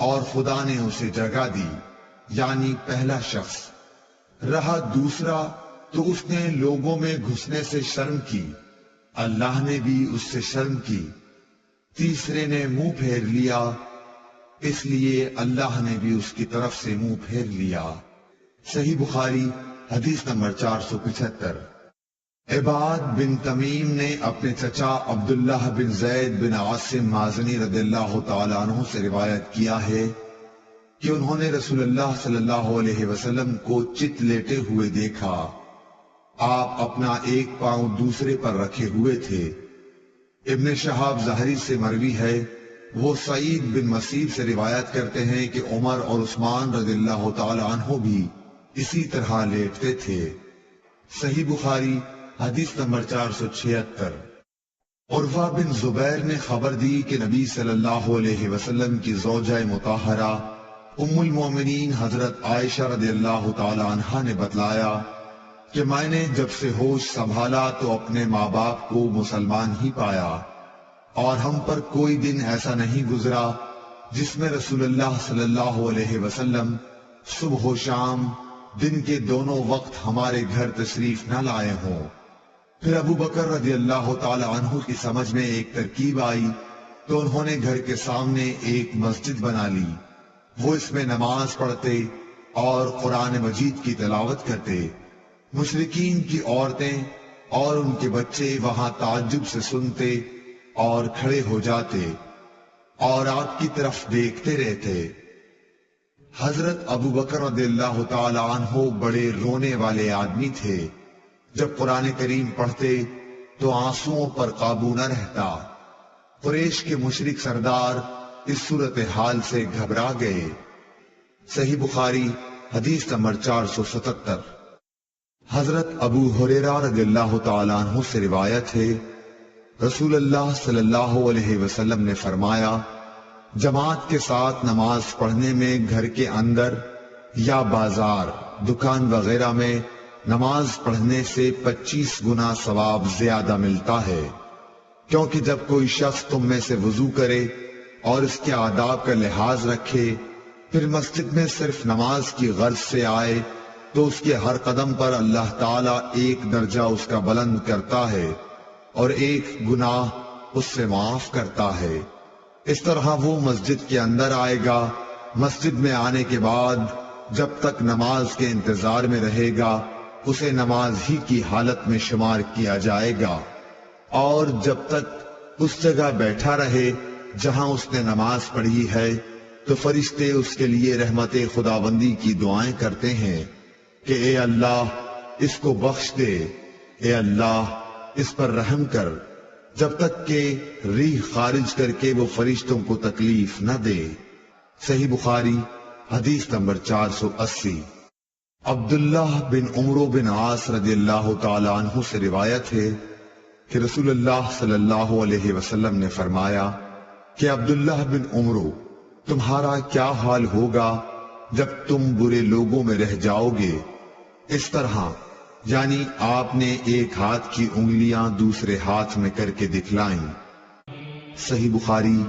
اور خدا نے اسے جگہ دی، یعنی پہلا شخص۔ رہا دوسرا تو اس نے لوگوں میں گھسنے سے شرم کی، اللہ نے بھی اس سے شرم کی۔ تیسرے نے منہ پھیر لیا، اس لیے اللہ نے بھی اس کی طرف سے منہ پھیر لیا۔ صحیح بخاری حدیث نمبر 475۔ عباد بن تمیم نے اپنے چچا عبداللہ بن زید بن عاصم مازنی رضی اللہ تعالی عنہ سے روایت کیا ہے کہ انہوں نے رسول اللہ صلی اللہ علیہ وسلم کو چت لیٹے ہوئے دیکھا۔ آپ اپنا ایک پاؤں دوسرے پر رکھے ہوئے تھے۔ ابن شہاب زہری سے مروی ہے، وہ سعید بن مسیب سے روایت کرتے ہیں کہ عمر اور عثمان رضی اللہ تعالی عنہ بھی اسی طرح لیٹتے تھے۔ صحیح بخاری حدیث نمبر 476۔ عروہ بن زبیر نے خبر دی کہ نبی صلی اللہ علیہ وسلم کی زوجہ مطہرہ ام المومنین حضرت عائشہ رضی اللہ تعالی عنہا نے بتلایا کہ میں نے جب سے ہوش سنبھالا تو اپنے ماں باپ کو مسلمان ہی پایا، اور ہم پر کوئی دن ایسا نہیں گزرا جس میں رسول اللہ صلی اللہ علیہ وسلم صبح و شام دن کے دونوں وقت ہمارے گھر تشریف نہ لائے ہوں۔ پھر ابو بکر رضی اللہ تعالی عنہ کی سمجھ میں ایک ترکیب آئی تو انہوں نے گھر کے سامنے ایک مسجد بنا لی، وہ اس میں نماز پڑھتے اور قرآن مجید کی تلاوت کرتے۔ مشرکین کی عورتیں اور ان کے بچے وہاں تعجب سے سنتے اور کھڑے ہو جاتے اور آپ کی طرف دیکھتے رہتے۔ حضرت ابو بکر رضی اللہ تعالی عنہ بڑے رونے والے آدمی تھے، جب قرآن کریم پڑھتے تو آنسوؤں پر قابو نہ رہتا۔ قریش کے مشرک سردار اس صورتحال سے گھبرا گئے۔ صحیح بخاری حدیث نمبر 477۔ حضرت ابو ہریرہ رضی اللہ تعالیٰ عنہ سے روایت ہے، رسول اللہ صلی اللہ علیہ وسلم نے فرمایا، جماعت کے ساتھ نماز پڑھنے میں گھر کے اندر یا بازار، دکان وغیرہ میں نماز پڑھنے سے 25 گنا ثواب زیادہ ملتا ہے، کیونکہ جب کوئی شخص تم میں سے وضو کرے اور اس کے آداب کا لحاظ رکھے، پھر مسجد میں صرف نماز کی غرض سے آئے تو اس کے ہر قدم پر اللہ تعالیٰ ایک درجہ اس کا بلند کرتا ہے اور ایک گناہ اس سے معاف کرتا ہے۔ اس طرح وہ مسجد کے اندر آئے گا، مسجد میں آنے کے بعد جب تک نماز کے انتظار میں رہے گا اسے نماز ہی کی حالت میں شمار کیا جائے گا، اور جب تک اس جگہ بیٹھا رہے جہاں اس نے نماز پڑھی ہے تو فرشتے اس کے لیے رحمت خداوندی کی دعائیں کرتے ہیں کہ اے اللہ اس کو بخش دے، اے اللہ اس پر رحم کر، جب تک کہ ریح خارج کر کے وہ فرشتوں کو تکلیف نہ دے۔ صحیح بخاری حدیث نمبر 480۔ عبداللہ بن عمرو بن عاص رضی اللہ تعالی عنہ سے روایت ہے کہ رسول اللہ صلی اللہ علیہ وسلم نے فرمایا کہ عبداللہ بن عمرو، تمہارا کیا حال ہوگا جب تم برے لوگوں میں رہ جاؤ گے؟ اس طرح یعنی آپ نے ایک ہاتھ کی انگلیاں دوسرے ہاتھ میں کر کے دکھلائیں۔ صحیح بخاری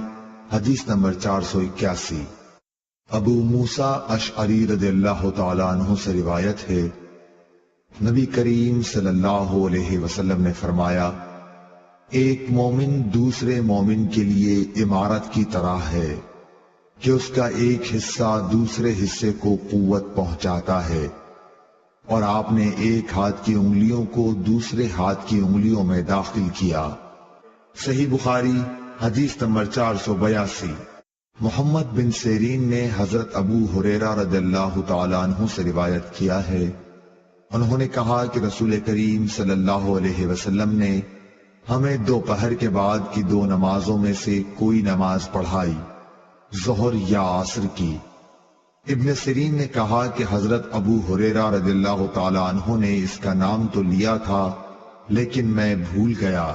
حدیث نمبر 481۔ ابو موسیٰ اشعری رضی اللہ تعالی عنہ سے روایت ہے، نبی کریم صلی اللہ علیہ وسلم نے فرمایا، ایک مومن دوسرے مومن کے لیے عمارت کی طرح ہے کہ اس کا ایک حصہ دوسرے حصے کو قوت پہنچاتا ہے، اور آپ نے ایک ہاتھ کی انگلیوں کو دوسرے ہاتھ کی انگلیوں میں داخل کیا۔ صحیح بخاری حدیث نمبر 482۔ محمد بن سیرین نے حضرت ابو ہریرہ رضی اللہ تعالی عنہ سے روایت کیا ہے، انہوں نے کہا کہ رسول کریم صلی اللہ علیہ وسلم نے ہمیں دوپہر کے بعد کی 2 نمازوں میں سے کوئی نماز پڑھائی، ظہر یا عصر کی۔ ابن سیرین نے کہا کہ حضرت ابو ہریرہ رضی اللہ تعالی عنہ نے اس کا نام تو لیا تھا لیکن میں بھول گیا۔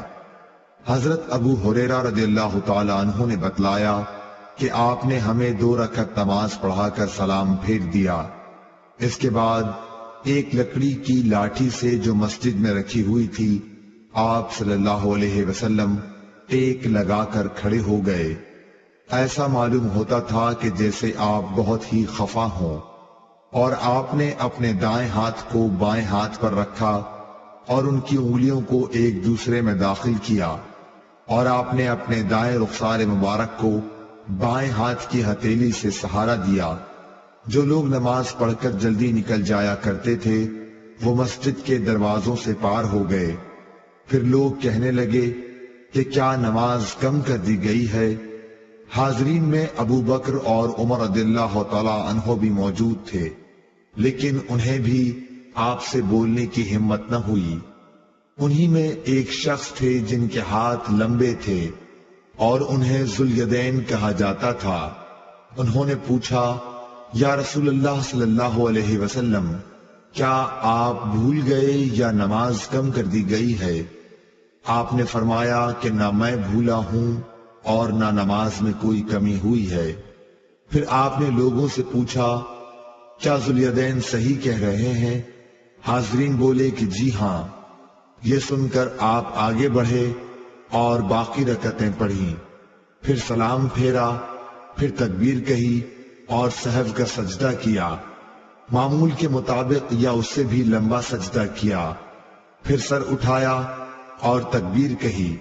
حضرت ابو ہریرہ رضی اللہ تعالی عنہ نے بتلایا کہ آپ نے ہمیں 2 رکعت نماز پڑھا کر سلام پھیر دیا، اس کے بعد ایک لکڑی کی لاٹھی سے جو مسجد میں رکھی ہوئی تھی آپ صلی اللہ علیہ وسلم ٹیک لگا کر کھڑے ہو گئے۔ ایسا معلوم ہوتا تھا کہ جیسے آپ بہت ہی خفا ہوں، اور آپ نے اپنے دائیں ہاتھ کو بائیں ہاتھ پر رکھا اور ان کی انگلیوں کو ایک دوسرے میں داخل کیا، اور آپ نے اپنے دائیں رخسار مبارک کو بائیں ہاتھ کی ہتھیلی سے سہارا دیا۔ جو لوگ نماز پڑھ کر جلدی نکل جایا کرتے تھے وہ مسجد کے دروازوں سے پار ہو گئے۔ پھر لوگ کہنے لگے کہ کیا نماز کم کر دی گئی ہے؟ حاضرین میں ابو بکر اور عمر رضی اللہ تعالی عنہ بھی موجود تھے، لیکن انہیں بھی آپ سے بولنے کی ہمت نہ ہوئی۔ انہی میں ایک شخص تھے جن کے ہاتھ لمبے تھے اور انہیں ذوالیدین کہا جاتا تھا۔ انہوں نے پوچھا، یا رسول اللہ صلی اللہ علیہ وسلم، کیا آپ بھول گئے یا نماز کم کر دی گئی ہے؟ آپ نے فرمایا کہ نہ میں بھولا ہوں اور نہ نماز میں کوئی کمی ہوئی ہے۔ پھر آپ نے لوگوں سے پوچھا، کیا ذوالیدین صحیح کہہ رہے ہیں؟ حاضرین بولے کہ جی ہاں۔ یہ سن کر آپ آگے بڑھے اور باقی رکعتیں پڑھیں، پھر سلام پھیرا، پھر تکبیر کہی اور سہو کا سجدہ کیا، معمول کے مطابق یا اس سے بھی لمبا سجدہ کیا، پھر سر اٹھایا اور تکبیر کہی،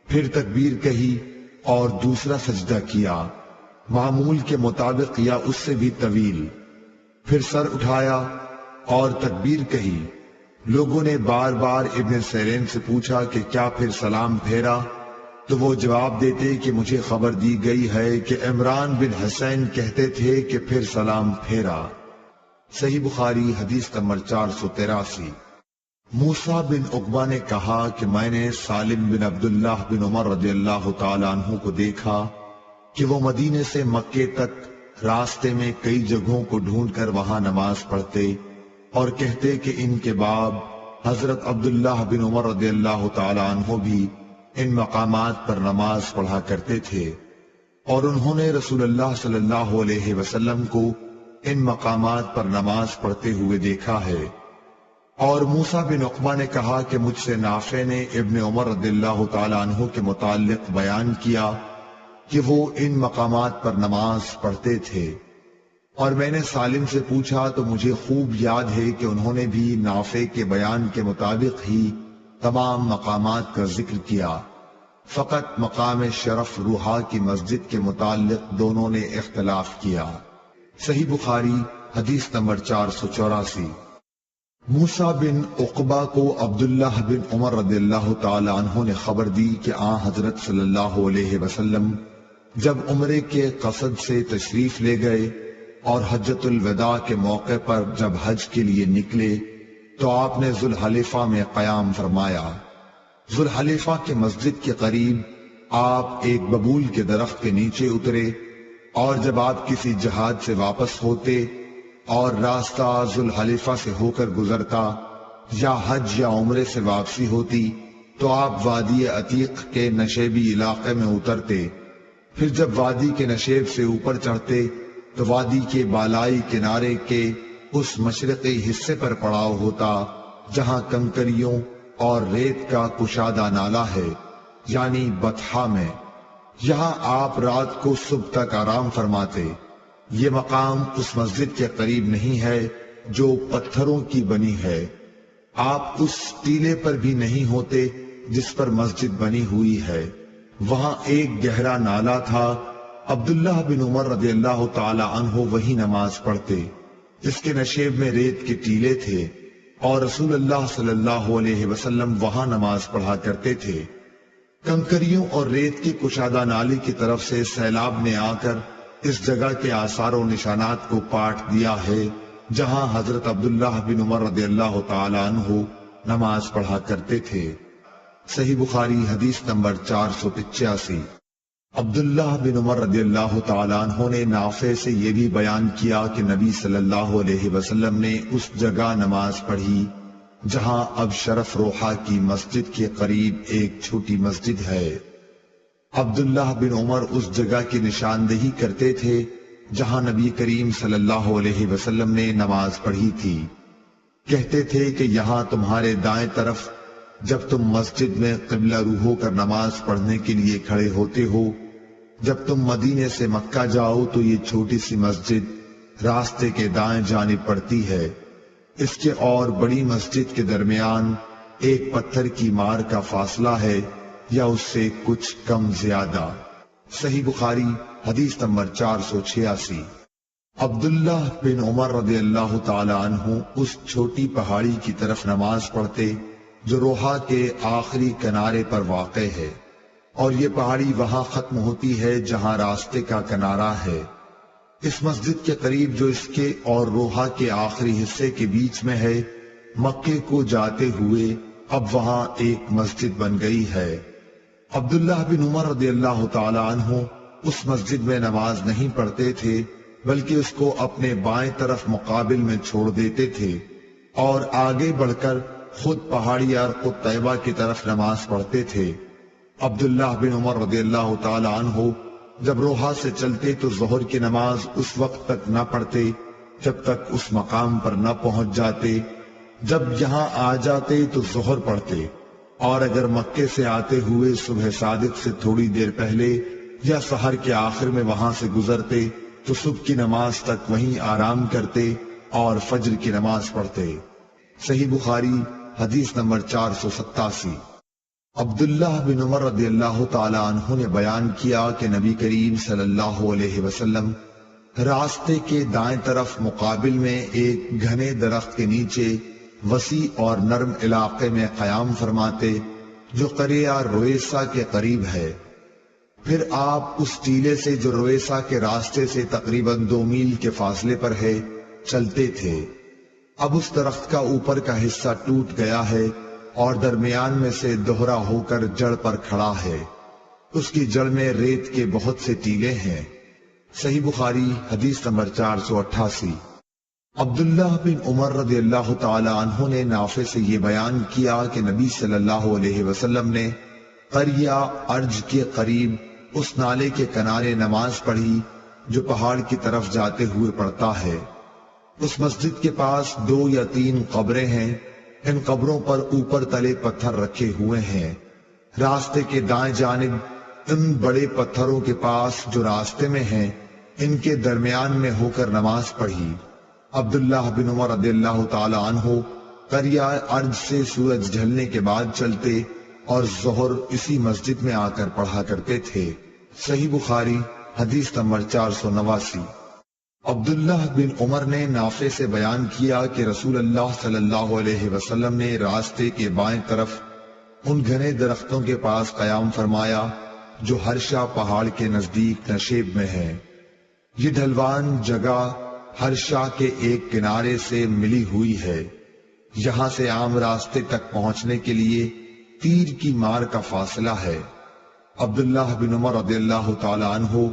پھر تکبیر کہی اور دوسرا سجدہ کیا، معمول کے مطابق یا اس سے بھی طویل، پھر سر اٹھایا اور تکبیر کہی۔ لوگوں نے بار بار ابن سیرین سے پوچھا کہ کیا پھر سلام پھیرا؟ تو وہ جواب دیتے کہ مجھے خبر دی گئی ہے کہ عمران بن حسین کہتے تھے کہ پھر سلام پھیرا۔ صحیح بخاری حدیث نمبر 483۔ موسیٰ بن عقبہ نے کہا کہ میں نے سالم بن عبداللہ بن عمر رضی اللہ تعالیٰ عنہ کو دیکھا کہ وہ مدینے سے مکے تک راستے میں کئی جگہوں کو ڈھونڈ کر وہاں نماز پڑھتے اور کہتے کہ ان کے باب حضرت عبداللہ بن عمر رضی اللہ تعالیٰ عنہ بھی ان مقامات پر نماز پڑھا کرتے تھے، اور انہوں نے رسول اللہ صلی اللہ علیہ وسلم کو ان مقامات پر نماز پڑھتے ہوئے دیکھا ہے۔ اور موسیٰ بن عقبہ نے کہا کہ مجھ سے نافع نے ابن عمر رضی اللہ تعالیٰ عنہ کے متعلق بیان کیا کہ وہ ان مقامات پر نماز پڑھتے تھے، اور میں نے سالم سے پوچھا تو مجھے خوب یاد ہے کہ انہوں نے بھی نافع کے بیان کے مطابق ہی تمام مقامات کا ذکر کیا، فقط مقام شرف روحا کی مسجد کے متعلق دونوں نے اختلاف کیا۔ صحیح بخاری حدیث نمبر 484۔ موسیٰ بن عقبہ کو عبداللہ بن عمر رضی اللہ تعالی عنہ نے خبر دی کہ حضرت صلی اللہ علیہ وسلم جب عمرے کے قصد سے تشریف لے گئے اور حجۃ الوداع کے موقع پر جب حج کے لیے نکلے تو آپ نے ذوالحلیفہ میں قیام فرمایا۔ ذوالحلیفہ کے مسجد کے قریب آپ ایک ببول کے درخت کے نیچے اترے، اور جب آپ کسی جہاد سے واپس ہوتے اور راستہ ذوالحلیفہ سے ہو کر گزرتا یا حج یا عمرے سے واپسی ہوتی تو آپ وادی عتیق کے نشیبی علاقے میں اترتے، پھر جب وادی کے نشیب سے اوپر چڑھتے تو وادی کے بالائی کنارے کے اس مشرقی حصے پر پڑاؤ ہوتا جہاں کنکریوں اور ریت کا کشادہ نالہ ہے، یعنی بطحا میں۔ یہاں آپ رات کو صبح تک آرام فرماتے۔ یہ مقام اس مسجد کے قریب نہیں ہے جو پتھروں کی بنی ہے، آپ اس ٹیلے پر بھی نہیں ہوتے جس پر مسجد بنی ہوئی ہے۔ وہاں ایک گہرا نالہ تھا، عبداللہ بن عمر رضی اللہ تعالی عنہ وہی نماز پڑھتے، اس کے نشیب میں ریت کے ٹیلے تھے اور رسول اللہ صلی اللہ علیہ وسلم وہاں نماز پڑھا کرتے تھے۔ کنکریوں اور ریت کی کشادہ نالی کی طرف سے سیلاب نے آ کر اس جگہ کے آثار و نشانات کو پاٹ دیا ہے جہاں حضرت عبداللہ بن عمر رضی اللہ تعالی عنہ نماز پڑھا کرتے تھے۔ صحیح بخاری حدیث نمبر 485۔ عبداللہ بن عمر رضی اللہ تعالیٰ عنہ نے نافع سے یہ بھی بیان کیا کہ نبی صلی اللہ علیہ وسلم نے اس جگہ نماز پڑھی جہاں اب شرف روحا کی مسجد کے قریب ایک چھوٹی مسجد ہے۔ عبداللہ بن عمر اس جگہ کی نشاندہی کرتے تھے جہاں نبی کریم صلی اللہ علیہ وسلم نے نماز پڑھی تھی، کہتے تھے کہ یہاں تمہارے دائیں طرف جب تم مسجد میں قبلہ روح ہو کر نماز پڑھنے کے لیے کھڑے ہوتے ہو، جب تم مدینے سے مکہ جاؤ تو یہ چھوٹی سی مسجد راستے کے دائیں جانب پڑتی ہے، اس کے اور بڑی مسجد کے درمیان ایک پتھر کی مار کا فاصلہ ہے یا اس سے کچھ کم زیادہ۔ صحیح بخاری حدیث نمبر 486۔ عبداللہ بن عمر رضی اللہ تعالی عنہ اس چھوٹی پہاڑی کی طرف نماز پڑھتے جو روحا کے آخری کنارے پر واقع ہے، اور یہ پہاڑی وہاں ختم ہوتی ہے جہاں راستے کا کنارہ ہے۔ اس مسجد کے قریب جو اس کے اور روحا کے آخری حصے کے بیچ میں ہے، مکے کو جاتے ہوئے اب وہاں ایک مسجد بن گئی ہے۔ عبداللہ بن عمر رضی اللہ تعالی عنہ اس مسجد میں نماز نہیں پڑھتے تھے بلکہ اس کو اپنے بائیں طرف مقابل میں چھوڑ دیتے تھے اور آگے بڑھ کر خود پہاڑی ارق طیبہ کی طرف نماز پڑھتے تھے۔ عبداللہ بن عمر رضی اللہ تعالی عنہ جب روحا سے چلتے تو ظہر کی نماز اس وقت تک نہ پڑھتے جب تک اس مقام پر نہ پہنچ جاتے، جب یہاں آ جاتے تو ظہر پڑھتے، اور اگر مکے سے آتے ہوئے صبح صادق سے تھوڑی دیر پہلے یا سحر کے آخر میں وہاں سے گزرتے تو صبح کی نماز تک وہیں آرام کرتے اور فجر کی نماز پڑھتے۔ صحیح بخاری حدیث نمبر 487۔ عبداللہ بن عمر رضی اللہ تعالی عنہ نے بیان کیا کہ نبی کریم صلی اللہ علیہ وسلم راستے کے دائیں طرف مقابل میں ایک گھنے درخت کے نیچے وسیع اور نرم علاقے میں قیام فرماتے جو قریہ رویسا کے قریب ہے۔ پھر آپ اس ٹیلے سے جو رویسا کے راستے سے تقریباً 2 میل کے فاصلے پر ہے چلتے تھے۔ اب اس درخت کا اوپر کا حصہ ٹوٹ گیا ہے اور درمیان میں سے دوہرا ہو کر جڑ پر کھڑا ہے۔ اس کی جڑ میں ریت کے بہت سے ٹیلے ہیں۔ صحیح بخاری حدیث نمبر 488۔ عبداللہ بن عمر رضی اللہ تعالی عنہ نے نافع سے یہ بیان کیا کہ نبی صلی اللہ علیہ وسلم نے قریہ ارج کے قریب اس نالے کے کنارے نماز پڑھی جو پہاڑ کی طرف جاتے ہوئے پڑتا ہے۔ اس مسجد کے پاس 2 یا 3 قبریں ہیں۔ ان قبروں پر اوپر تلے پتھر رکھے ہوئے ہیں۔ راستے کے دائیں جانب ان بڑے پتھروں کے پاس جو راستے میں ہیں ان کے درمیان میں ہو کر نماز پڑھی۔ عبداللہ بن عمر رضی اللہ تعالی عنہ قریہ ارج سے سورج ڈھلنے کے بعد چلتے اور ظہر اسی مسجد میں آ کر پڑھا کرتے تھے۔ صحیح بخاری حدیث نمبر 489۔ عبداللہ بن عمر نے نافع سے بیان کیا کہ رسول اللہ صلی اللہ علیہ وسلم نے راستے کے بائیں طرف ان گھنے درختوں کے پاس قیام فرمایا جو ہرشا پہاڑ کے نزدیک نشیب میں ہے۔ یہ ڈھلوان جگہ ہرشا کے ایک کنارے سے ملی ہوئی ہے۔ یہاں سے عام راستے تک پہنچنے کے لیے تیر کی مار کا فاصلہ ہے۔ عبداللہ بن عمر رضی اللہ تعالی عنہ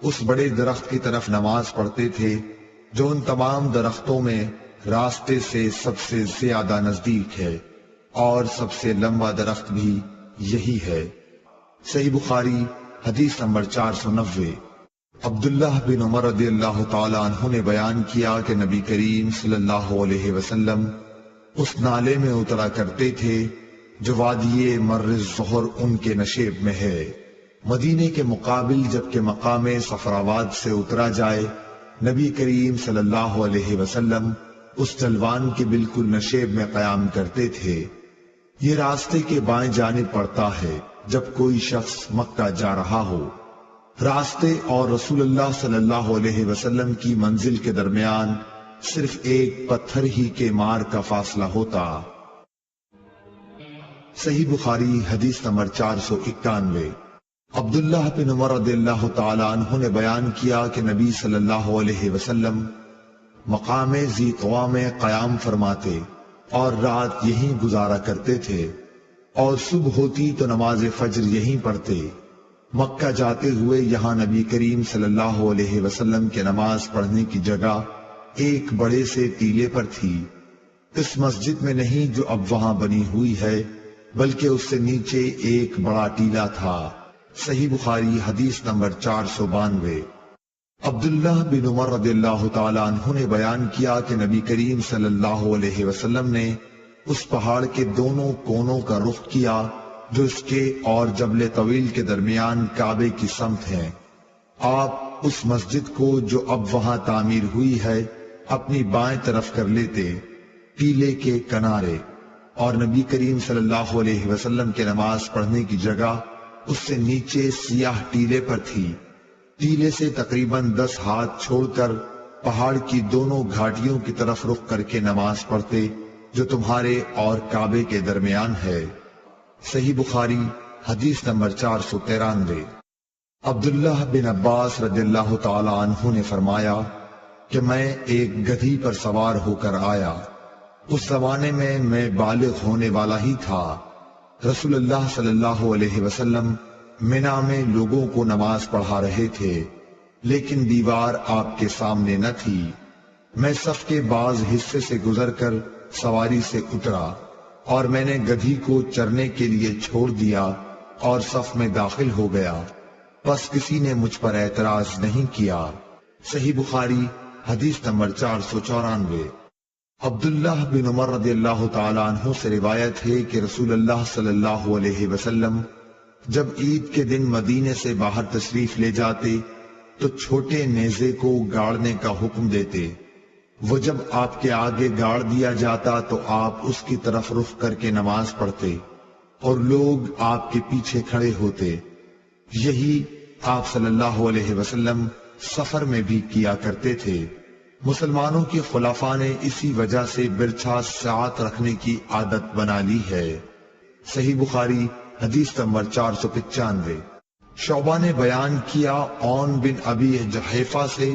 اس بڑے درخت کی طرف نماز پڑھتے تھے جو ان تمام درختوں میں راستے سے سب سے زیادہ نزدیک ہے، اور سب سے لمبا درخت بھی یہی ہے۔ صحیح بخاری حدیث نمبر 490۔ عبداللہ بن عمر رضی اللہ تعالی عنہ نے بیان کیا کہ نبی کریم صلی اللہ علیہ وسلم اس نالے میں اترا کرتے تھے جو وادی مر الظہر ان کے نشیب میں ہے۔ مدینے کے مقابل جبکہ مقام صفراواد سے اترا جائے، نبی کریم صلی اللہ علیہ وسلم اس ڈھلوان کے بالکل نشیب میں قیام کرتے تھے۔ یہ راستے کے بائیں جانب پڑتا ہے جب کوئی شخص مکہ جا رہا ہو۔ راستے اور رسول اللہ صلی اللہ علیہ وسلم کی منزل کے درمیان صرف ایک پتھر ہی کے مار کا فاصلہ ہوتا۔ صحیح بخاری حدیث نمبر 491۔ عبداللہ بن عمر رضی اللہ تعالی عنہ نے بیان کیا کہ نبی صلی اللہ علیہ وسلم مقام ذی طویٰ میں قیام فرماتے اور رات یہیں گزارا کرتے تھے، اور صبح ہوتی تو نماز فجر یہیں پڑھتے۔ مکہ جاتے ہوئے یہاں نبی کریم صلی اللہ علیہ وسلم کے نماز پڑھنے کی جگہ ایک بڑے سے ٹیلے پر تھی۔ اس مسجد میں نہیں جو اب وہاں بنی ہوئی ہے، بلکہ اس سے نیچے ایک بڑا ٹیلا تھا۔ صحیح بخاری حدیث نمبر 492۔ عبداللہ بن عمر رضی اللہ تعالی عنہ نے بیان کیا کہ نبی کریم صلی اللہ علیہ وسلم نے اس پہاڑ کے دونوں کونوں کا رخ کیا جو اس کے اور جبل طویل کے درمیان کعبے کی سمت ہیں۔ آپ اس مسجد کو جو اب وہاں تعمیر ہوئی ہے اپنی بائیں طرف کر لیتے، ٹیلے کے کنارے، اور نبی کریم صلی اللہ علیہ وسلم کے نماز پڑھنے کی جگہ اس سے نیچے سیاہ ٹیلے پر تھی۔ ٹیلے سے تقریباً 10 ہاتھ چھوڑ کر پہاڑ کی دونوں گھاٹیوں کی طرف رخ کر کے نماز پڑھتے جو تمہارے اور کعبے کے درمیان ہے۔ صحیح بخاری حدیث نمبر 493۔ عبداللہ بن عباس رضی اللہ تعالی عنہ نے فرمایا کہ میں ایک گدھی پر سوار ہو کر آیا۔ اس زمانے میں بالغ ہونے والا ہی تھا۔ رسول اللہ صلی اللہ علیہ وسلم منا میں لوگوں کو نماز پڑھا رہے تھے، لیکن دیوار آپ کے سامنے نہ تھی۔ میں صف کے بعض حصے سے گزر کر سواری سے اترا اور میں نے گدھی کو چرنے کے لیے چھوڑ دیا اور صف میں داخل ہو گیا، پس کسی نے مجھ پر اعتراض نہیں کیا۔ صحیح بخاری حدیث نمبر 494۔ عبداللہ بن عمر رضی اللہ تعالی عنہ سے روایت ہے کہ رسول اللہ صلی اللہ علیہ وسلم جب عید کے دن مدینے سے باہر تشریف لے جاتے تو چھوٹے نیزے کو گاڑنے کا حکم دیتے۔ وہ جب آپ کے آگے گاڑ دیا جاتا تو آپ اس کی طرف رخ کر کے نماز پڑھتے اور لوگ آپ کے پیچھے کھڑے ہوتے۔ یہی آپ صلی اللہ علیہ وسلم سفر میں بھی کیا کرتے تھے۔ مسلمانوں کے خلفاء نے اسی وجہ سے برچھا ساعت رکھنے کی عادت بنا لی ہے۔ صحیح بخاری حدیث نمبر 495۔ شعبہ نے بیان کیا عون بن ابی جحیفہ سے،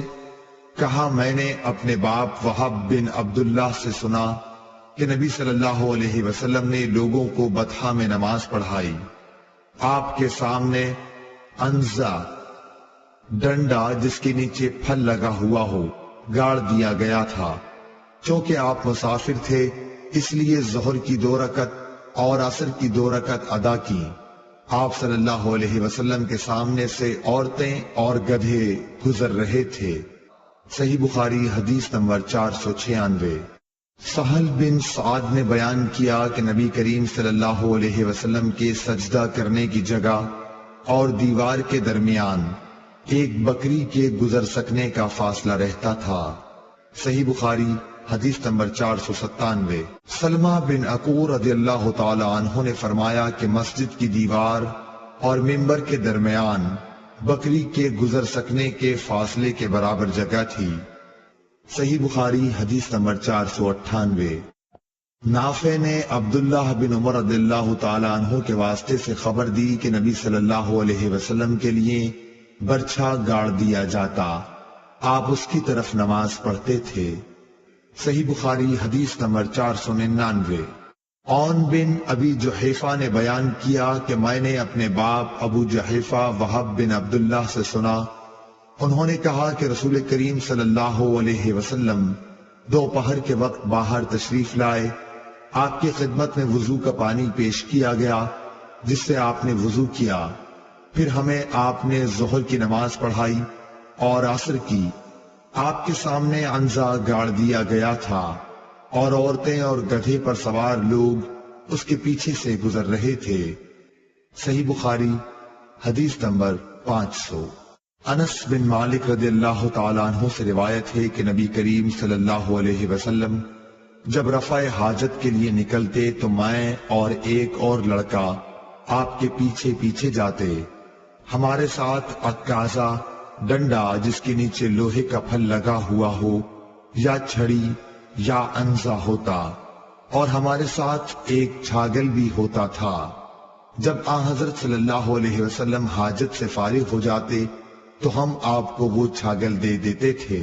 کہا میں نے اپنے باپ وہب بن عبداللہ سے سنا کہ نبی صلی اللہ علیہ وسلم نے لوگوں کو بطحا میں نماز پڑھائی۔ آپ کے سامنے انزا ڈنڈا جس کے نیچے پھل لگا ہوا ہو گاڑ دیا گیا تھا۔ چونکہ آپ مسافر تھے اس لیے ظہر کی 2 رکعت اور عصر کی 2 رکعت ادا کی۔ آپ صلی اللہ علیہ وسلم کے سامنے سے عورتیں اور گدھے گزر رہے تھے۔ صحیح بخاری حدیث نمبر 496۔ سہل بن سعد نے بیان کیا کہ نبی کریم صلی اللہ علیہ وسلم کے سجدہ کرنے کی جگہ اور دیوار کے درمیان ایک بکری کے گزر سکنے کا فاصلہ رہتا تھا۔ صحیح بخاری حدیث نمبر 497۔ سلمہ بن عقور رضی اللہ تعالی عنہ نے فرمایا کہ مسجد کی دیوار اور ممبر کے درمیان بکری کے گزر سکنے کے فاصلے کے برابر جگہ تھی۔ صحیح بخاری حدیث نمبر 498۔ نافع نے عبداللہ بن عمر رضی اللہ تعالی عنہ کے واسطے سے خبر دی کہ نبی صلی اللہ علیہ وسلم کے لیے برچھا گاڑ دیا جاتا، آپ اس کی طرف نماز پڑھتے تھے۔ صحیح بخاری حدیث نمبر 499۔ عون بن ابی جحیفہ نے بیان کیا کہ میں نے اپنے باپ ابو جحیفہ وہب بن عبداللہ سے سنا، انہوں نے کہا کہ رسول کریم صلی اللہ علیہ وسلم دوپہر کے وقت باہر تشریف لائے، آپ کی خدمت میں وضو کا پانی پیش کیا گیا جس سے آپ نے وضو کیا، پھر ہمیں آپ نے ظہر کی نماز پڑھائی اور عصر کی۔ آپ کے سامنے عنزہ گاڑ دیا گیا تھا اور عورتیں اور گدھے پر سوار لوگ اس کے پیچھے سے گزر رہے تھے۔ صحیح بخاری حدیث نمبر 500۔ انس بن مالک رضی اللہ تعالیٰ عنہ سے روایت ہے کہ نبی کریم صلی اللہ علیہ وسلم جب رفع حاجت کے لیے نکلتے تو میں اور ایک اور لڑکا آپ کے پیچھے پیچھے جاتے۔ ہمارے ساتھ عکازہ ڈنڈا جس کے نیچے لوہے کا پھل لگا ہوا ہو یا چھڑی یا انزا ہوتا، اور ہمارے ساتھ ایک چھاگل بھی ہوتا تھا۔ جب آن حضرت صلی اللہ علیہ وسلم حاجت سے فارغ ہو جاتے تو ہم آپ کو وہ چھاگل دے دیتے تھے۔